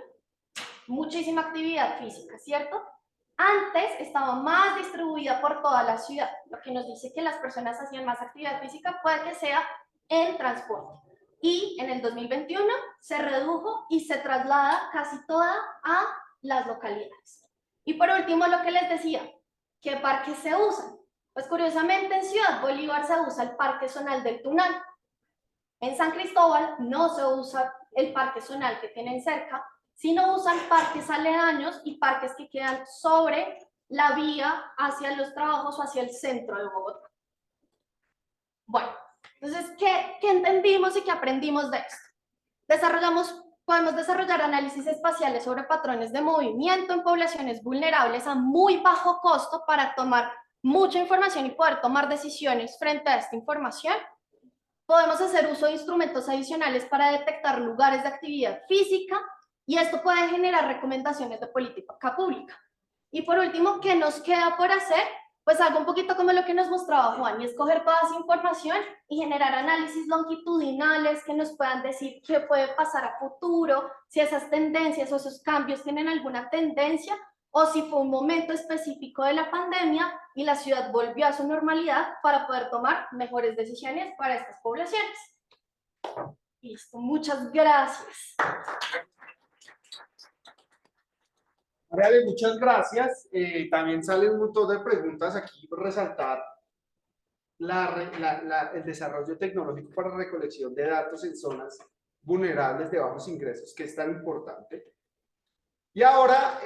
muchísima actividad física, ¿cierto? Antes estaba más distribuida por toda la ciudad, lo que nos dice que las personas hacían más actividad física puede que sea en transporte. Y en el 2021 se redujo y se traslada casi toda a las localidades. Y por último, lo que les decía, ¿qué parques se usan? Pues curiosamente en Ciudad Bolívar se usa el Parque Zonal del Tunal. En San Cristóbal no se usa el parque zonal que tienen cerca, sino usan parques aledaños y parques que quedan sobre la vía hacia los trabajos o hacia el centro de Bogotá. Bueno, entonces, ¿qué entendimos y qué aprendimos de esto? Podemos desarrollar análisis espaciales sobre patrones de movimiento en poblaciones vulnerables a muy bajo costo para tomar mucha información y poder tomar decisiones frente a esta información. Podemos hacer uso de instrumentos adicionales para detectar lugares de actividad física y esto puede generar recomendaciones de política pública. Y por último, ¿qué nos queda por hacer? Pues algo un poquito como lo que nos mostraba Juan, y escoger toda esa información y generar análisis longitudinales que nos puedan decir qué puede pasar a futuro, si esas tendencias o esos cambios tienen alguna tendencia, o si fue un momento específico de la pandemia y la ciudad volvió a su normalidad para poder tomar mejores decisiones para estas poblaciones. Listo, muchas gracias. Mariale, muchas gracias. También salen un montón de preguntas aquí por resaltar el desarrollo tecnológico para recolección de datos en zonas vulnerables de bajos ingresos, que es tan importante. Y ahora,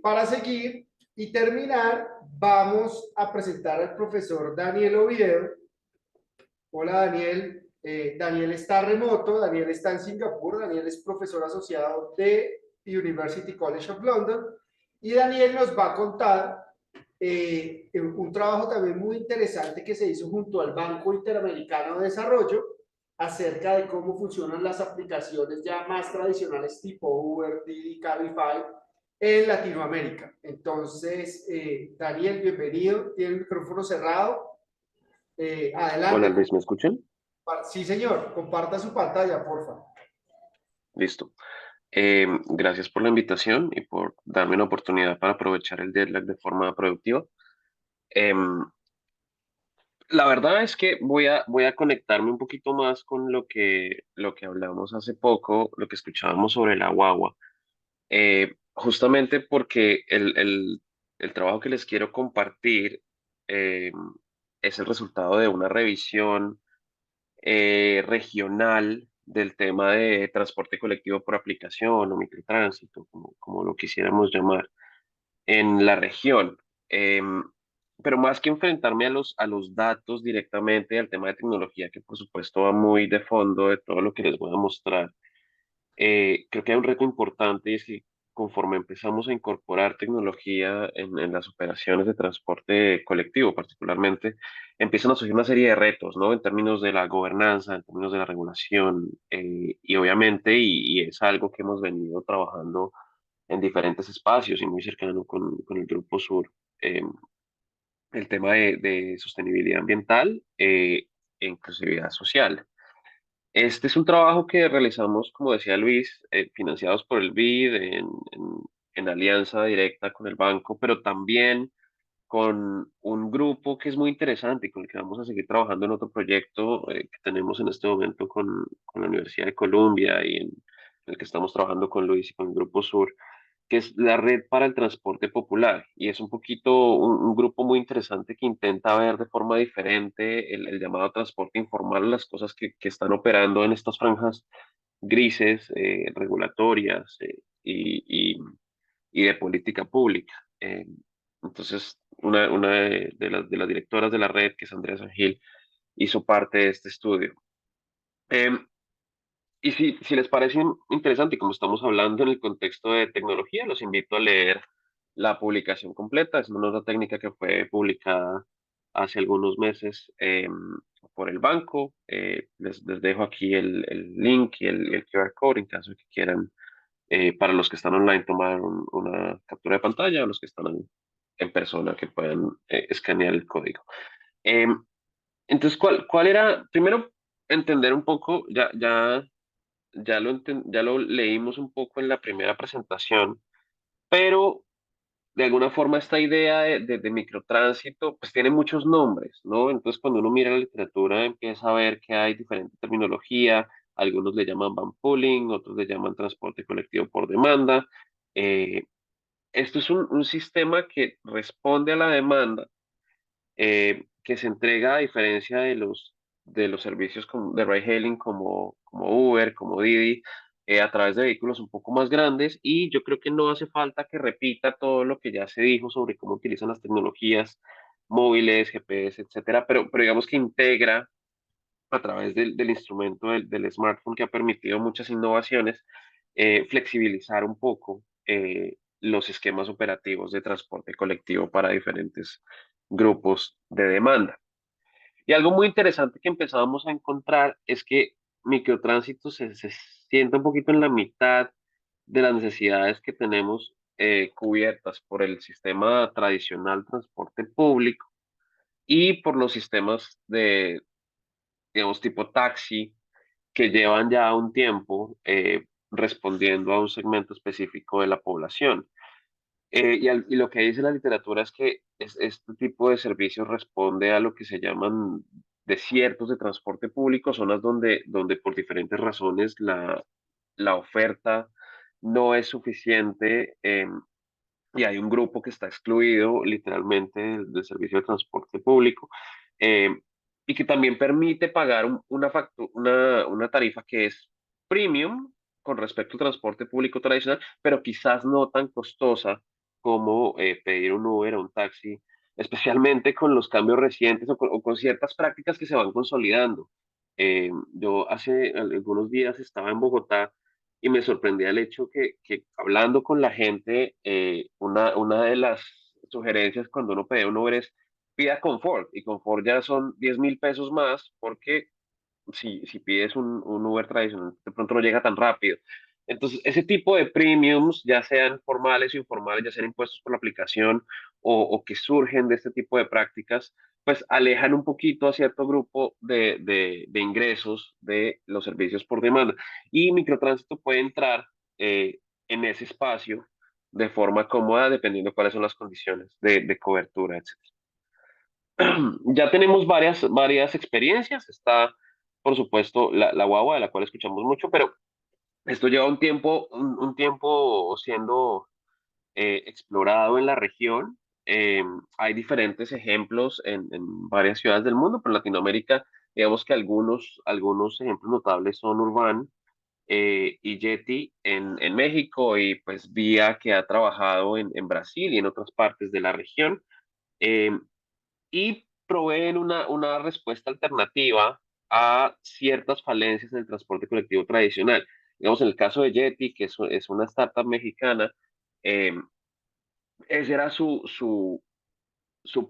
para seguir y terminar, vamos a presentar al profesor Daniel Oviedo. Hola Daniel. Daniel está remoto, Daniel está en Singapur, Daniel es profesor asociado de University College of London y Daniel nos va a contar un trabajo también muy interesante que se hizo junto al Banco Interamericano de Desarrollo acerca de cómo funcionan las aplicaciones ya más tradicionales tipo Uber, Didi, Cabify en Latinoamérica. Entonces, Daniel, bienvenido, tiene el micrófono cerrado. Hola Adelante. Luis, ¿me escuchan? Sí, señor, comparta su pantalla, por favor. Listo. Gracias por la invitación y por darme una oportunidad para aprovechar el deadline de forma productiva. Em, la verdad es que voy a conectarme un poquito más con lo que hablamos hace poco, lo que escuchábamos sobre la guagua. Justamente porque el trabajo que les quiero compartir em, es el resultado de una revisión regional del tema de transporte colectivo por aplicación o microtránsito, como lo quisiéramos llamar, en la región. Em, pero más que enfrentarme a los datos directamente al tema de tecnología, que por supuesto va muy de fondo de todo lo que les voy a mostrar, creo que hay un reto importante y es que conforme empezamos a incorporar tecnología en las operaciones de transporte colectivo, particularmente, empiezan a surgir una serie de retos, ¿no? En términos de la gobernanza, en términos de la regulación, y obviamente, y es algo que hemos venido trabajando en diferentes espacios y muy cercano con el Grupo Sur, eh, el tema de sostenibilidad ambiental e inclusividad social. Este es un trabajo que realizamos, como decía Luis, financiados por el BID en alianza directa con el banco, pero también con un grupo que es muy interesante y con el que vamos a seguir trabajando en otro proyecto que tenemos en este momento con la Universidad de Columbia y en el que estamos trabajando con Luis y con el Grupo Sur, que es la Red para el Transporte Popular. Y es un poquito un grupo muy interesante que intenta ver de forma diferente el llamado transporte informal, las cosas que están operando en estas franjas grises, regulatorias y de política pública. Entonces, una de las directoras de la red, que es Andrea Sangil, hizo parte de este estudio. Em, y si les parece interesante, y como estamos hablando en el contexto de tecnología, los invito a leer la publicación completa. Es una nota técnica que fue publicada hace algunos meses por el banco. Les dejo aquí el link y el QR code en caso de que quieran, para los que están online, tomar una captura de pantalla, o los que están en persona que puedan escanear el código. Em, entonces, ¿cuál era? Primero, entender un poco, ya lo leímos un poco en la primera presentación, pero de alguna forma esta idea de microtránsito pues tiene muchos nombres, ¿no? Entonces cuando uno mira la literatura empieza a ver que hay diferente terminología, algunos le llaman van pooling, otros le llaman transporte colectivo por demanda. Eh, Esto es un sistema que responde a la demanda, que se entrega a diferencia de los servicios de ride-hailing como Uber, como Didi, a través de vehículos un poco más grandes, y yo creo que no hace falta que repita todo lo que ya se dijo sobre cómo utilizan las tecnologías móviles, GPS, etcétera, pero digamos que integra a través del instrumento del smartphone, que ha permitido muchas innovaciones, flexibilizar un poco los esquemas operativos de transporte colectivo para diferentes grupos de demanda. Y algo muy interesante que empezábamos a encontrar es que microtránsito se sienta un poquito en la mitad de las necesidades que tenemos cubiertas por el sistema tradicional de transporte público y por los sistemas de, digamos, tipo taxi, que llevan ya un tiempo respondiendo a un segmento específico de la población. Y lo que dice la literatura es que este tipo de servicios responde a lo que se llaman desiertos de transporte público, zonas donde por diferentes razones la oferta no es suficiente, y hay un grupo que está excluido literalmente del servicio de transporte público, eh, y que también permite pagar una tarifa que es premium, con respecto al transporte público tradicional, pero quizás no tan costosa como pedir un Uber o un taxi, especialmente con los cambios recientes o con ciertas prácticas que se van consolidando. Yo hace algunos días estaba en Bogotá y me sorprendía el hecho que hablando con la gente, una de las sugerencias cuando uno pide un Uber es pida confort, y confort ya son 10.000 pesos más porque si pides un Uber tradicional, de pronto no llega tan rápido. Entonces, ese tipo de premiums, ya sean formales o informales, ya sean impuestos por la aplicación o que surgen de este tipo de prácticas, pues alejan un poquito a cierto grupo de ingresos de los servicios por demanda. Y microtránsito puede entrar en ese espacio de forma cómoda, dependiendo cuáles son las condiciones de cobertura, etc. Ya tenemos varias experiencias. Está, por supuesto, la guagua, de la cual escuchamos mucho, pero esto lleva un tiempo siendo explorado en la región. Hay diferentes ejemplos en varias ciudades del mundo, pero en Latinoamérica, digamos que algunos ejemplos notables son Urban y Yeti en México, y pues Vía, que ha trabajado en Brasil y en otras partes de la región. Eh, y proveen una respuesta alternativa a ciertas falencias del transporte colectivo tradicional. Digamos, en el caso de Yeti, que es una startup mexicana, eh, ese era su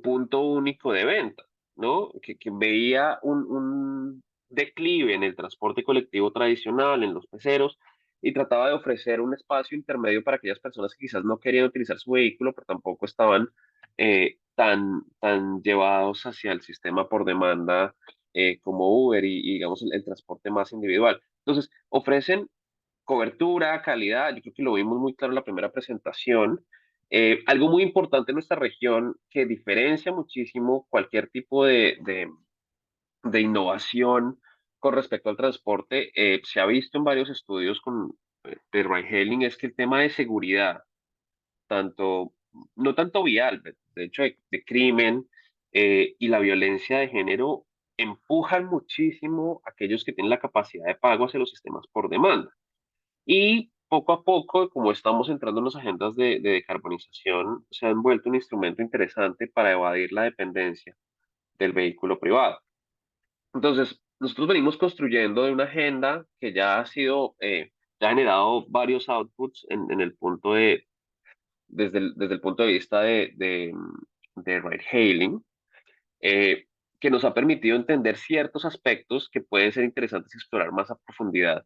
punto único de venta, ¿no? Que veía un declive en el transporte colectivo tradicional, en los peceros, y trataba de ofrecer un espacio intermedio para aquellas personas que quizás no querían utilizar su vehículo, pero tampoco estaban tan llevados hacia el sistema por demanda como Uber y, digamos, el transporte más individual. Entonces, ofrecen cobertura, calidad. Yo creo que lo vimos muy claro en la primera presentación. Algo muy importante en nuestra región que diferencia muchísimo cualquier tipo de innovación con respecto al transporte, se ha visto en varios estudios de ride hailing, es que el tema de seguridad, tanto, no tanto vial, de hecho de crimen y la violencia de género, empujan muchísimo a aquellos que tienen la capacidad de pago hacia los sistemas por demanda. Y poco a poco, como estamos entrando en las agendas de decarbonización, se han vuelto un instrumento interesante para evadir la dependencia del vehículo privado. Entonces, nosotros venimos construyendo de una agenda que ya ya ha generado varios outputs en el punto desde el punto de vista de ride hailing, que nos ha permitido entender ciertos aspectos que pueden ser interesantes explorar más a profundidad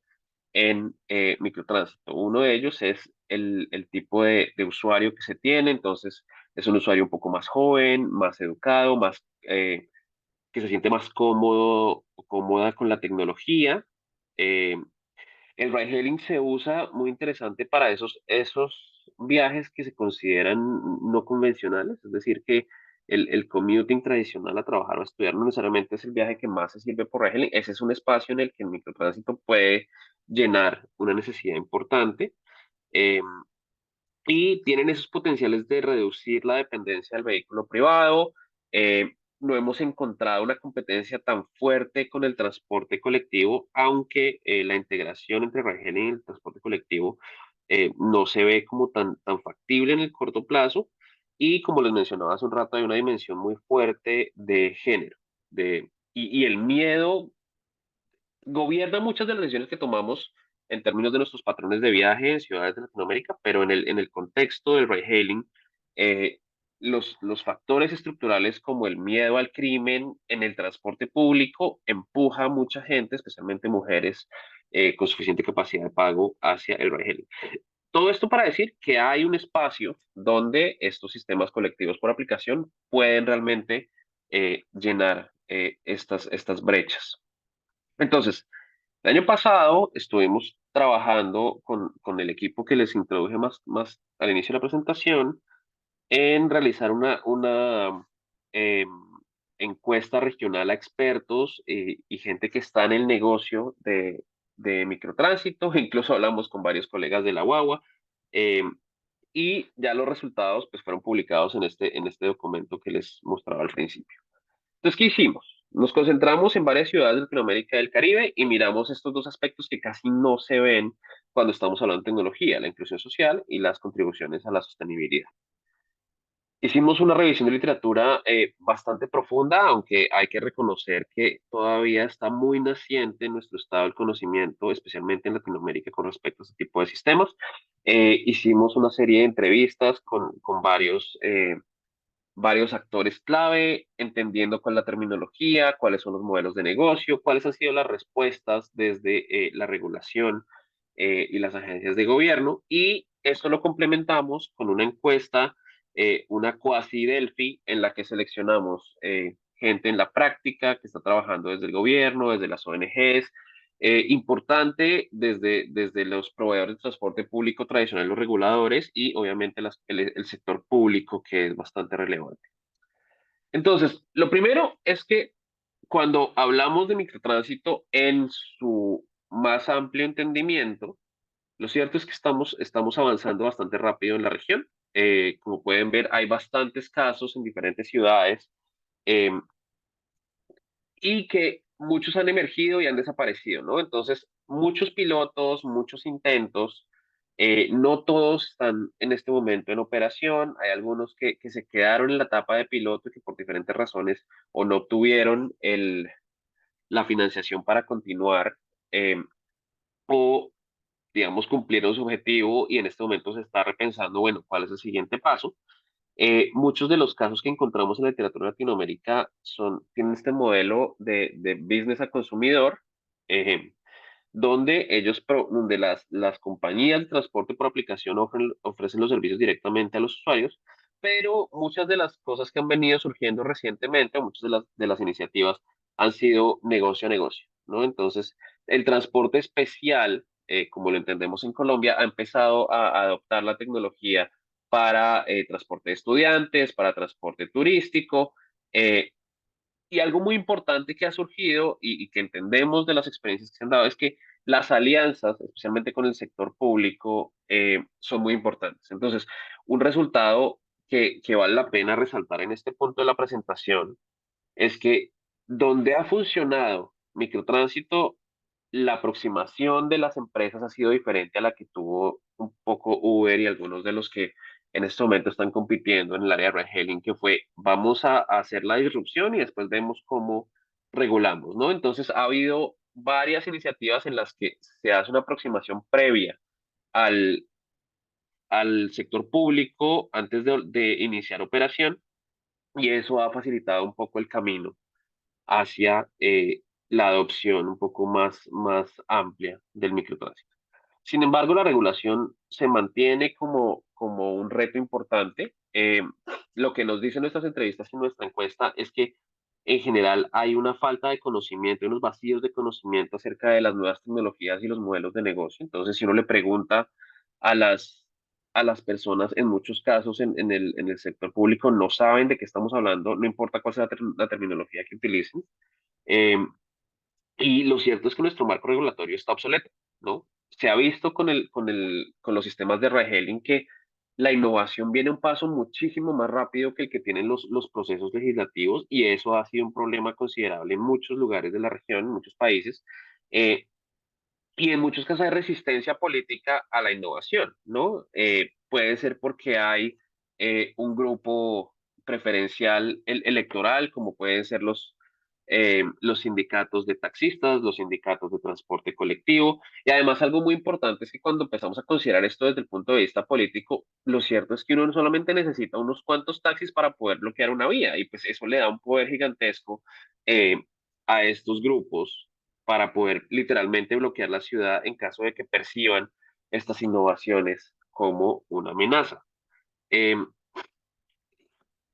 en microtránsito. Uno de ellos es el tipo de usuario que se tiene. Entonces es un usuario un poco más joven, más educado, que se siente más cómodo o cómoda con la tecnología. Eh, el ride hailing se usa muy interesante para esos viajes que se consideran no convencionales, es decir, que el commuting tradicional a trabajar o a estudiar no necesariamente es el viaje que más se sirve por ride hailing. Ese es un espacio en el que el microtránsito puede llenar una necesidad importante. eh, y tienen esos potenciales de reducir la dependencia del vehículo privado. No hemos encontrado una competencia tan fuerte con el transporte colectivo, aunque la integración entre Rangel y el transporte colectivo no se ve como tan factible en el corto plazo. Y como les mencionaba hace un rato, hay una dimensión muy fuerte de género. Y el miedo gobierna muchas de las decisiones que tomamos en términos de nuestros patrones de viaje en ciudades de Latinoamérica, pero en el contexto del ride hailing, eh, los factores estructurales como el miedo al crimen en el transporte público empuja a mucha gente, especialmente mujeres, con suficiente capacidad de pago hacia el ride hailing. Todo esto para decir que hay un espacio donde estos sistemas colectivos por aplicación pueden realmente llenar estas brechas. Entonces, el año pasado estuvimos trabajando con el equipo que les introduje más al inicio de la presentación en realizar una em, encuesta regional a expertos y gente que está en el negocio de microtránsito. Incluso hablamos con varios colegas de la Guagua, em, y ya los resultados pues, fueron publicados en este documento que les mostraba al principio. Entonces, ¿qué hicimos? Nos concentramos en varias ciudades de Latinoamérica y del Caribe y miramos estos dos aspectos que casi no se ven cuando estamos hablando de tecnología, la inclusión social y las contribuciones a la sostenibilidad. Hicimos una revisión de literatura bastante profunda, aunque hay que reconocer que todavía está muy naciente en nuestro estado del conocimiento, especialmente en Latinoamérica, con respecto a este tipo de sistemas. Hicimos una serie de entrevistas con varios actores clave, entendiendo cuál es la terminología, cuáles son los modelos de negocio, cuáles han sido las respuestas desde la regulación y las agencias de gobierno. Y esto lo complementamos con una encuesta, una cuasi Delphi, en la que seleccionamos gente en la práctica que está trabajando desde el gobierno, desde las ONGs, importante desde los proveedores de transporte público tradicional, los reguladores y obviamente el sector público, que es bastante relevante. Entonces, lo primero es que cuando hablamos de microtránsito en su más amplio entendimiento, lo cierto es que estamos avanzando bastante rápido en la región. Como pueden ver, hay bastantes casos en diferentes ciudades. Y que muchos han emergido y han desaparecido, ¿no? Entonces, muchos pilotos, muchos intentos, no todos están en este momento en operación, hay algunos que se quedaron en la etapa de piloto y que por diferentes razones o no obtuvieron la financiación para continuar, o, digamos, cumplieron su objetivo y en este momento se está repensando, bueno, ¿cuál es el siguiente paso? Muchos de los casos que encontramos en la literatura de Latinoamérica tienen este modelo de business a consumidor, eh, donde donde las compañías de transporte por aplicación ofrecen los servicios directamente a los usuarios, pero muchas de las cosas que han venido surgiendo recientemente, o muchas de las iniciativas han sido negocio a negocio, ¿no? Entonces, el transporte especial, como lo entendemos en Colombia, ha empezado a adoptar la tecnología para transporte de estudiantes, para transporte turístico, y algo muy importante que ha surgido y que entendemos de las experiencias que se han dado es que las alianzas, especialmente con el sector público, son muy importantes. Entonces, un resultado que vale la pena resaltar en este punto de la presentación es que donde ha funcionado microtránsito, la aproximación de las empresas ha sido diferente a la que tuvo un poco Uber y algunos de los que en este momento están compitiendo en el área de ride-hailing, que fue, vamos a hacer la disrupción y después vemos cómo regulamos, ¿no? Entonces ha habido varias iniciativas en las que se hace una aproximación previa al, al sector público antes de iniciar operación, y eso ha facilitado un poco el camino hacia la adopción un poco más amplia del microtránsito. Sin embargo, la regulación se mantiene como un reto importante. Lo que nos dicen nuestras entrevistas y nuestra encuesta es que en general hay una falta de conocimiento, unos vacíos de conocimiento acerca de las nuevas tecnologías y los modelos de negocio. Entonces, si uno le pregunta a las personas, en muchos casos en el sector público, no saben de qué estamos hablando, no importa cuál sea la terminología que utilicen. Eh, y lo cierto es que nuestro marco regulatorio está obsoleto, ¿no? Se ha visto con los sistemas de ride-hailing que la innovación viene a un paso muchísimo más rápido que el que tienen los procesos legislativos, y eso ha sido un problema considerable en muchos lugares de la región, en muchos países, eh, y en muchos casos hay resistencia política a la innovación, ¿no? Puede ser porque hay un grupo preferencial electoral, como pueden ser los sindicatos de taxistas, los sindicatos de transporte colectivo. Y además algo muy importante es que cuando empezamos a considerar esto desde el punto de vista político, lo cierto es que uno solamente necesita unos cuantos taxis para poder bloquear una vía, y pues eso le da un poder gigantesco eh, a estos grupos para poder literalmente bloquear la ciudad en caso de que perciban estas innovaciones como una amenaza. Eh,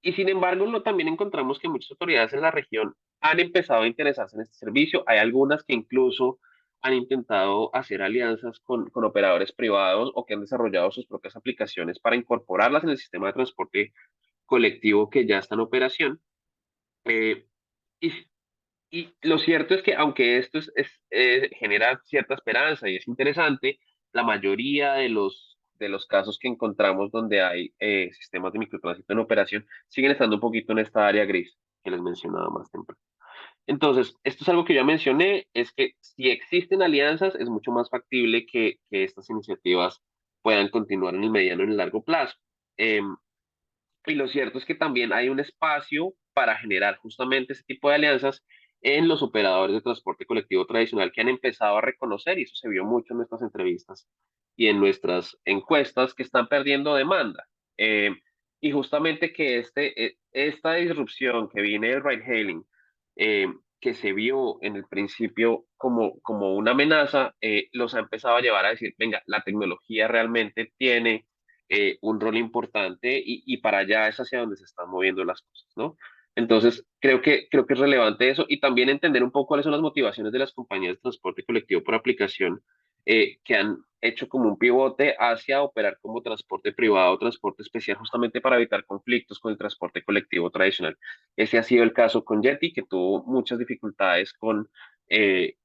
y sin embargo, también encontramos que muchas autoridades en la región han empezado a interesarse en este servicio. Hay algunas que incluso han intentado hacer alianzas con operadores privados o que han desarrollado sus propias aplicaciones para incorporarlas en el sistema de transporte colectivo que ya está en operación. Eh, y Y lo cierto es que aunque esto genera cierta esperanza y es interesante, la mayoría de los casos que encontramos donde hay sistemas de microtránsito en operación siguen estando un poquito en esta área gris que les mencionaba más temprano. Entonces, esto es algo que ya mencioné, es que si existen alianzas, es mucho más factible que estas iniciativas puedan continuar en el mediano y en el largo plazo. Em, y lo cierto es que también hay un espacio para generar justamente ese tipo de alianzas en los operadores de transporte colectivo tradicional que han empezado a reconocer, y eso se vio mucho en nuestras entrevistas y en nuestras encuestas, que están perdiendo demanda. Eh, y justamente que esta disrupción que viene del ride hailing, que se vio en el principio como una amenaza, los ha empezado a llevar a decir, venga, la tecnología realmente tiene un rol importante y para allá es hacia donde se están moviendo las cosas, ¿no? Entonces, creo que es relevante eso y también entender un poco cuáles son las motivaciones de las compañías de transporte colectivo por aplicación que han hecho como un pivote hacia operar como transporte privado o transporte especial justamente para evitar conflictos con el transporte colectivo tradicional. Ese ha sido el caso con Yeti, que tuvo muchas dificultades con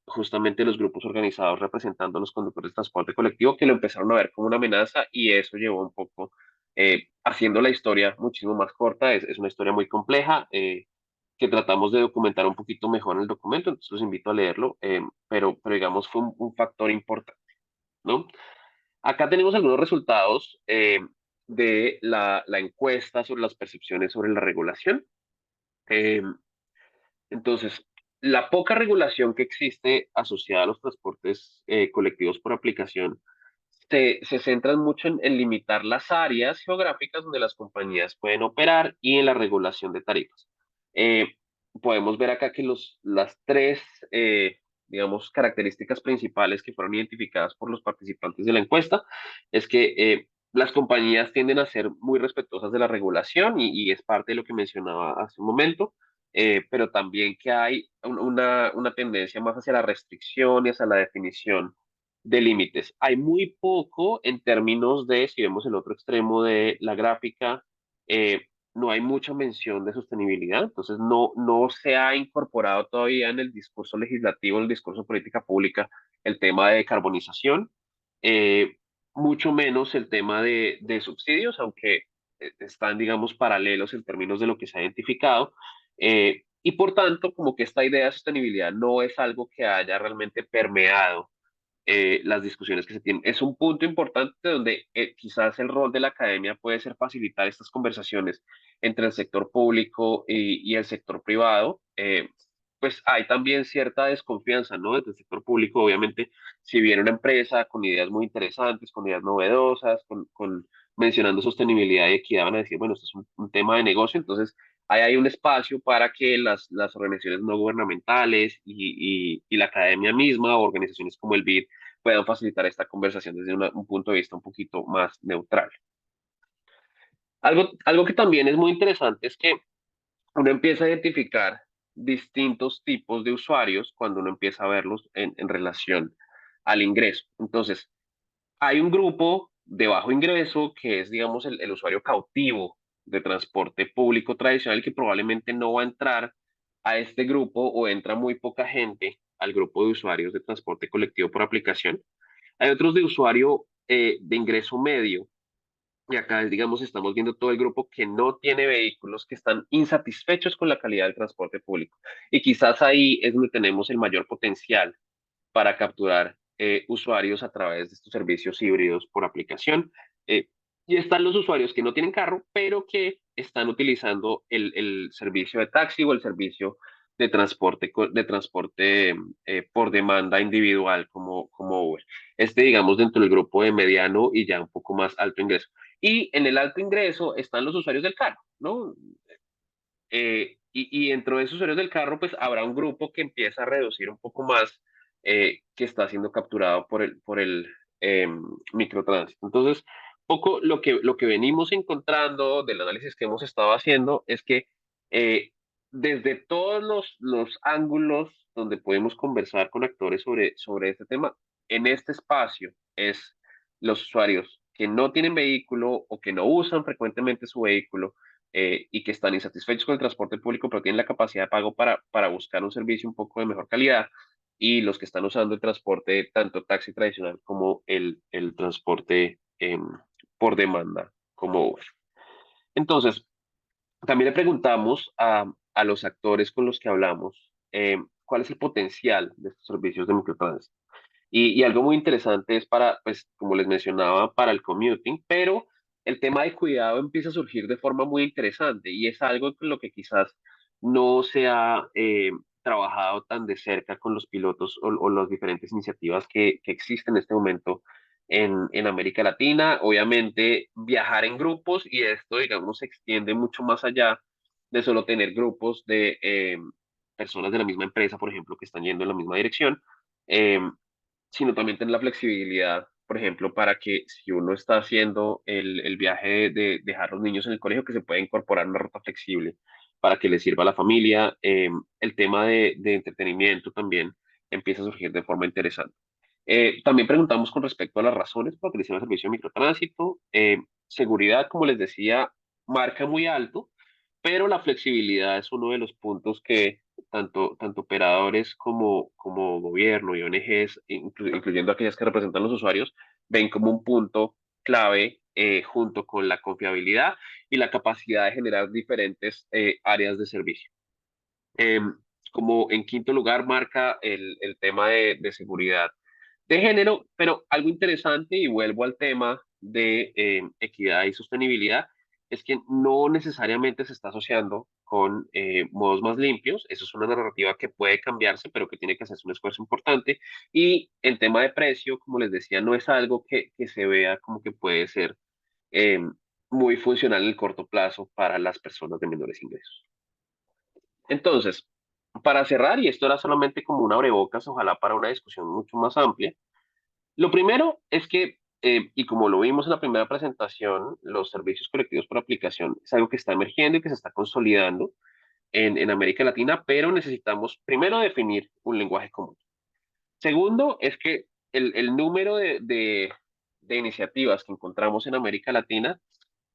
justamente los grupos organizados representando a los conductores de transporte colectivo que lo empezaron a ver como una amenaza y eso llevó un poco, haciendo la historia muchísimo más corta, es una historia muy compleja que tratamos de documentar un poquito mejor en el documento, entonces los invito a leerlo, pero digamos fue un factor importante, ¿no? Acá tenemos algunos resultados de la encuesta sobre las percepciones sobre la regulación. Eh, entonces, la poca regulación que existe asociada a los transportes colectivos por aplicación se centran mucho en limitar las áreas geográficas donde las compañías pueden operar y en la regulación de tarifas. Eh, Podemos ver acá que las tres, digamos, características principales que fueron identificadas por los participantes de la encuesta es que las compañías tienden a ser muy respetuosas de la regulación y es parte de lo que mencionaba hace un momento. Pero también que hay una tendencia más hacia la restricción y hacia la definición de límites. Hay muy poco en términos de, si vemos el otro extremo de la gráfica, no hay mucha mención de sostenibilidad, entonces no se ha incorporado todavía en el discurso legislativo, en el discurso de política pública, el tema de carbonización, eh, mucho menos el tema de subsidios, aunque están, digamos, paralelos en términos de lo que se ha identificado. Y por tanto, como que esta idea de sostenibilidad no es algo que haya realmente permeado las discusiones que se tienen. Es un punto importante donde quizás el rol de la academia puede ser facilitar estas conversaciones entre el sector público y el sector privado. Pues hay también cierta desconfianza, ¿no? Desde el sector público, obviamente, si viene una empresa con ideas muy interesantes, con ideas novedosas, mencionando sostenibilidad y equidad, van a decir, bueno, esto es un tema de negocio, entonces ahí hay un espacio para que las organizaciones no gubernamentales y la academia misma, o organizaciones como el BID, puedan facilitar esta conversación desde un punto de vista un poquito más neutral. Algo que también es muy interesante es que uno empieza a identificar distintos tipos de usuarios cuando uno empieza a verlos en relación al ingreso. Entonces, hay un grupo de bajo ingreso que es, digamos, el usuario cautivo de transporte público tradicional que probablemente no va a entrar a este grupo o entra muy poca gente al grupo de usuarios de transporte colectivo por aplicación. Hay otros de usuario de ingreso medio y acá, digamos, estamos viendo todo el grupo que no tiene vehículos, que están insatisfechos con la calidad del transporte público. Y quizás ahí es donde tenemos el mayor potencial para capturar usuarios a través de estos servicios híbridos por aplicación. Eh, y están los usuarios que no tienen carro, pero que están utilizando el servicio de taxi o el servicio de transporte por demanda individual como Uber. Digamos, dentro del grupo de mediano y ya un poco más alto ingreso. Y en el alto ingreso están los usuarios del carro, ¿no? Y dentro de esos usuarios del carro, pues habrá un grupo que empieza a reducir un poco más, que está siendo capturado por el microtránsito. Entonces, poco lo que venimos encontrando del análisis que hemos estado haciendo es que eh, desde todos los ángulos donde podemos conversar con actores sobre este tema, en este espacio es los usuarios que no tienen vehículo o que no usan frecuentemente su vehículo y que están insatisfechos con el transporte público, pero tienen la capacidad de pago para buscar un servicio un poco de mejor calidad, y los que están usando el transporte, tanto taxi tradicional como el transporte por demanda, como Uber. Entonces, también le preguntamos a los actores con los que hablamos cuál es el potencial de estos servicios de microtránsito. Y algo muy interesante es para, pues, como les mencionaba, para el commuting, pero el tema de cuidado empieza a surgir de forma muy interesante y es algo con lo que quizás no se ha trabajado tan de cerca con los pilotos o las diferentes iniciativas que existen en este momento en América Latina. Obviamente, viajar en grupos y esto, digamos, se extiende mucho más allá de solo tener grupos de personas de la misma empresa, por ejemplo, que están yendo en la misma dirección. em, Sino también tener la flexibilidad, por ejemplo, para que si uno está haciendo el viaje de dejar los niños en el colegio, que se pueda incorporar una ruta flexible para que le sirva a la familia. El tema de entretenimiento también empieza a surgir de forma interesante. También preguntamos con respecto a las razones para utilizar el servicio de microtránsito. Seguridad, como les decía, marca muy alto, pero la flexibilidad es uno de los puntos que tanto operadores como gobierno y ONGs, incluyendo aquellas que representan a los usuarios, ven como un punto clave junto con la confiabilidad y la capacidad de generar diferentes áreas de servicio. Em, Como en quinto lugar marca el tema de seguridad de género, pero algo interesante, y vuelvo al tema de equidad y sostenibilidad, es que no necesariamente se está asociando con modos más limpios. Eso es una narrativa que puede cambiarse, pero que tiene que hacerse un esfuerzo importante. Y en tema de precio, como les decía, no es algo que se vea como que puede ser eh, muy funcional en el corto plazo para las personas de menores ingresos. Entonces, para cerrar, y esto era solamente como un abrebocas, ojalá para una discusión mucho más amplia, lo primero es que, y como lo vimos en la primera presentación, los servicios colectivos por aplicación es algo que está emergiendo y que se está consolidando en América Latina, pero necesitamos primero definir un lenguaje común. Segundo, es que el número de iniciativas que encontramos en América Latina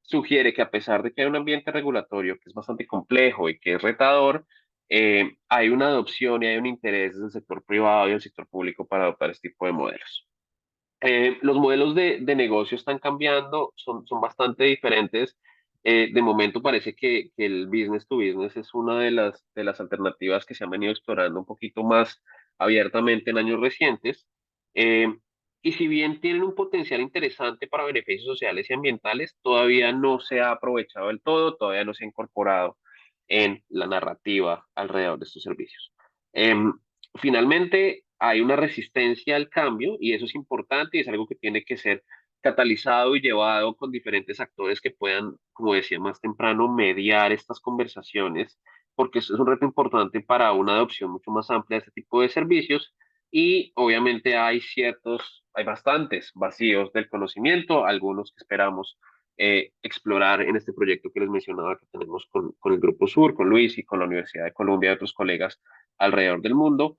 sugiere que a pesar de que hay un ambiente regulatorio que es bastante complejo y que es retador, hay una adopción y hay un interés del sector privado y del sector público para adoptar este tipo de modelos. Los modelos de negocio están cambiando, son bastante diferentes. De momento parece que el business to business es una de las alternativas que se han venido explorando un poquito más abiertamente en años recientes. Eh, y si bien tienen un potencial interesante para beneficios sociales y ambientales, todavía no se ha aprovechado del todo, todavía no se ha incorporado en la narrativa alrededor de estos servicios. Em, Finalmente, hay una resistencia al cambio y eso es importante y es algo que tiene que ser catalizado y llevado con diferentes actores que puedan, como decía más temprano, mediar estas conversaciones, porque eso es un reto importante para una adopción mucho más amplia de este tipo de servicios. Y obviamente hay bastantes vacíos del conocimiento, algunos que esperamos explorar en este proyecto que les mencionaba que tenemos con el Grupo Sur, con Luis y con la Universidad de Columbia y otros colegas alrededor del mundo,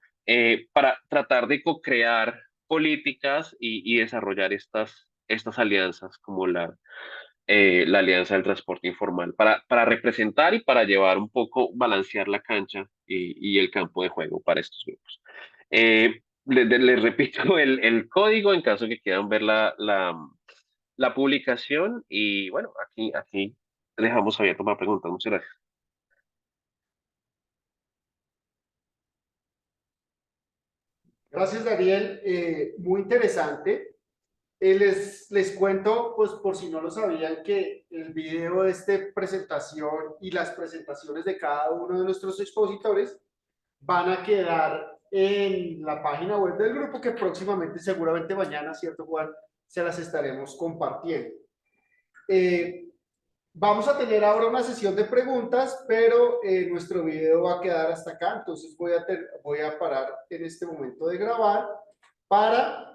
para tratar de co-crear políticas y desarrollar estas alianzas como la Alianza del Transporte Informal, para representar y para llevar un poco, balancear la cancha y el campo de juego para estos grupos. Les repito el código en caso que quieran ver la publicación y bueno, aquí dejamos abierto para preguntas. Muchas gracias. Gracias, Daniel. Muy interesante. Les cuento, pues por si no lo sabían, que el video de esta presentación y las presentaciones de cada uno de nuestros expositores van a quedar en la página web del grupo que próximamente, seguramente mañana, ¿cierto, Juan? Se las estaremos compartiendo. Vamos a tener ahora una sesión de preguntas, pero nuestro video va a quedar hasta acá, entonces voy a parar en este momento de grabar para